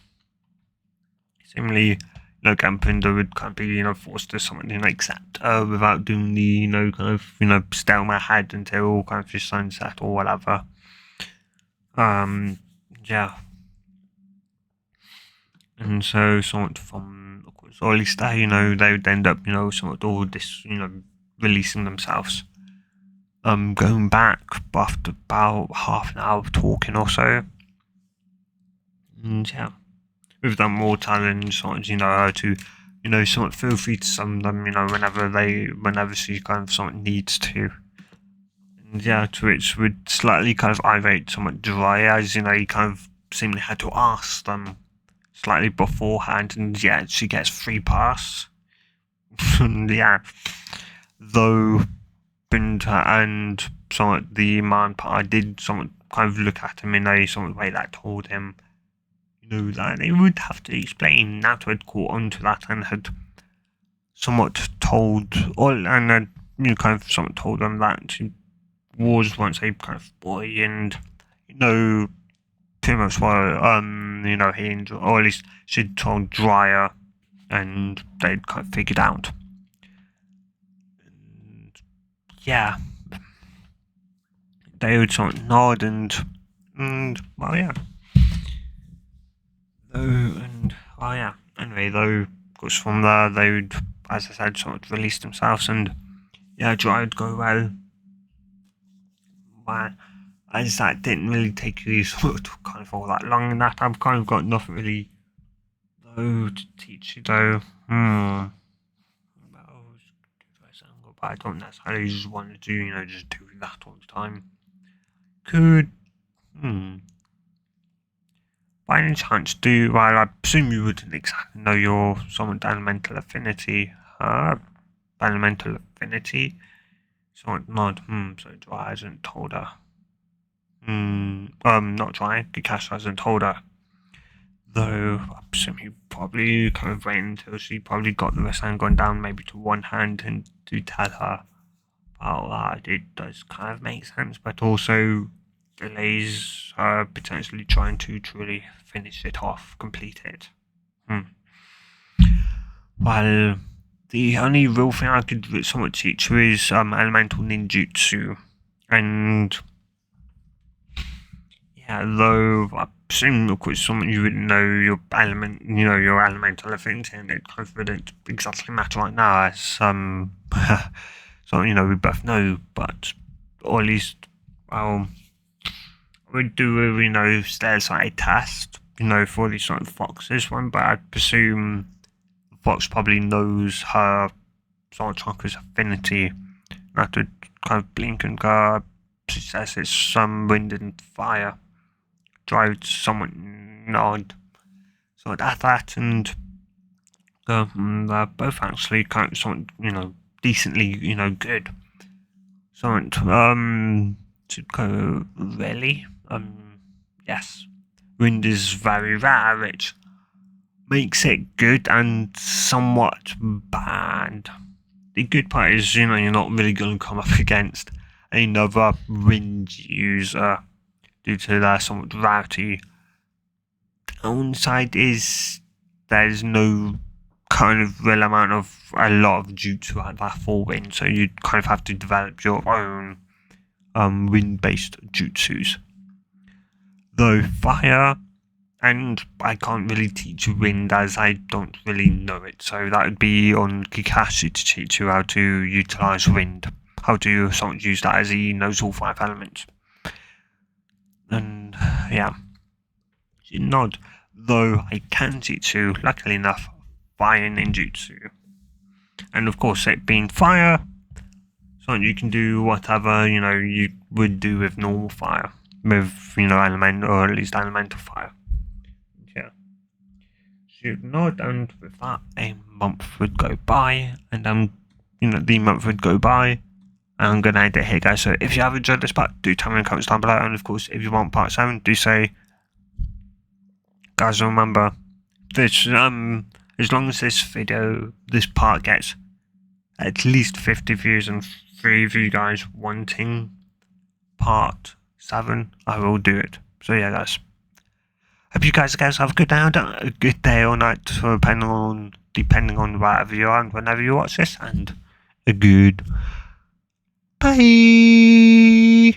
Speaker 1: Seemingly, Gampinder would kind of be, forced to summon, accept without doing the, kind of, stay on my head until kind of just sunset or whatever. Yeah. And so, somewhat from, of course, or at least they would end up, somewhat all this, releasing themselves. Going back after about half an hour of talking or so. And yeah, with that more challenge, how to, somewhat feel free to summon them, whenever she kind of somewhat needs to. And yeah, to which would slightly kind of irate somewhat dry, as, you kind of seemingly had to ask them slightly beforehand, and yeah, she gets free pass. And yeah, though Binter and somewhat the manpower did somewhat kind of look at him in a somewhat way that told him, that they would have to explain. Naruto had caught onto that and had somewhat told, and had kind of somewhat told them that he was once a kind of boy, and pretty much what he enjoyed, or at least she'd told Dryer, and they'd kind of figured out. And yeah, they would sort of nod and well, yeah. Anyway, though, of course, from there they would, as I said, sort of release themselves, and yeah, Dryer would go well. As that didn't really take you sort of kind of all that long, and that I've kind of got nothing really though to teach you though. But I don't necessarily just want to do, just do that all the time. Could, by any chance well, I presume you wouldn't exactly know your someone's elemental affinity. Elemental affinity? Somewhat nod, so Dry hasn't told her. Not Dry, Kakashi hasn't told her. Though, I presume he probably kind of waited until she probably got the rest and gone down maybe to one hand and to tell her about that. It does kind of make sense, but also delays her potentially trying to truly finish it off, complete it. Well, the only real thing I could somewhat teach you is elemental ninjutsu, and yeah, though I presume of course someone you would know your your elemental affinity, and it kind of wouldn't exactly matter right now, as so we both know, but or at least we do there's like a test, for these sort of foxes one, but I presume the fox probably knows her sort of chakra's affinity. That would kind of blink and go. She says it's some wind and fire. Drive someone nod. So at that, and they're both actually kind of somewhat, decently, good. Somewhat, to go really, yes. Wind is very rare, which makes it good and somewhat bad. The good part is, you're not really going to come up against another wind user due to their somewhat rarity. Downside is there's no kind of real amount of a lot of jutsu at that for wind, so you kind of have to develop your own wind-based jutsus. Though fire, and I can't really teach wind as I don't really know it, so that would be on Kakashi to teach you how to utilize wind, how to sort of use that as he knows all 5 elements. And yeah, she nod. though I can teach you, luckily enough, fire ninjutsu. And of course, it being fire, so you can do whatever, you would do with normal fire. With, elemental, or at least elemental fire. Yeah. So not and with that, a month would go by, and the month would go by, and I'm gonna end it here, guys. So if you have enjoyed this part, do tell me in the comments down below, and of course, if you want part 7, do say. Guys, remember this. As long as this part gets at least 50 views and 3 of you guys wanting part 7, I will do it. So yeah, guys. Hope you guys have a good day or night, depending on wherever you are and whenever you watch this, and a good bye.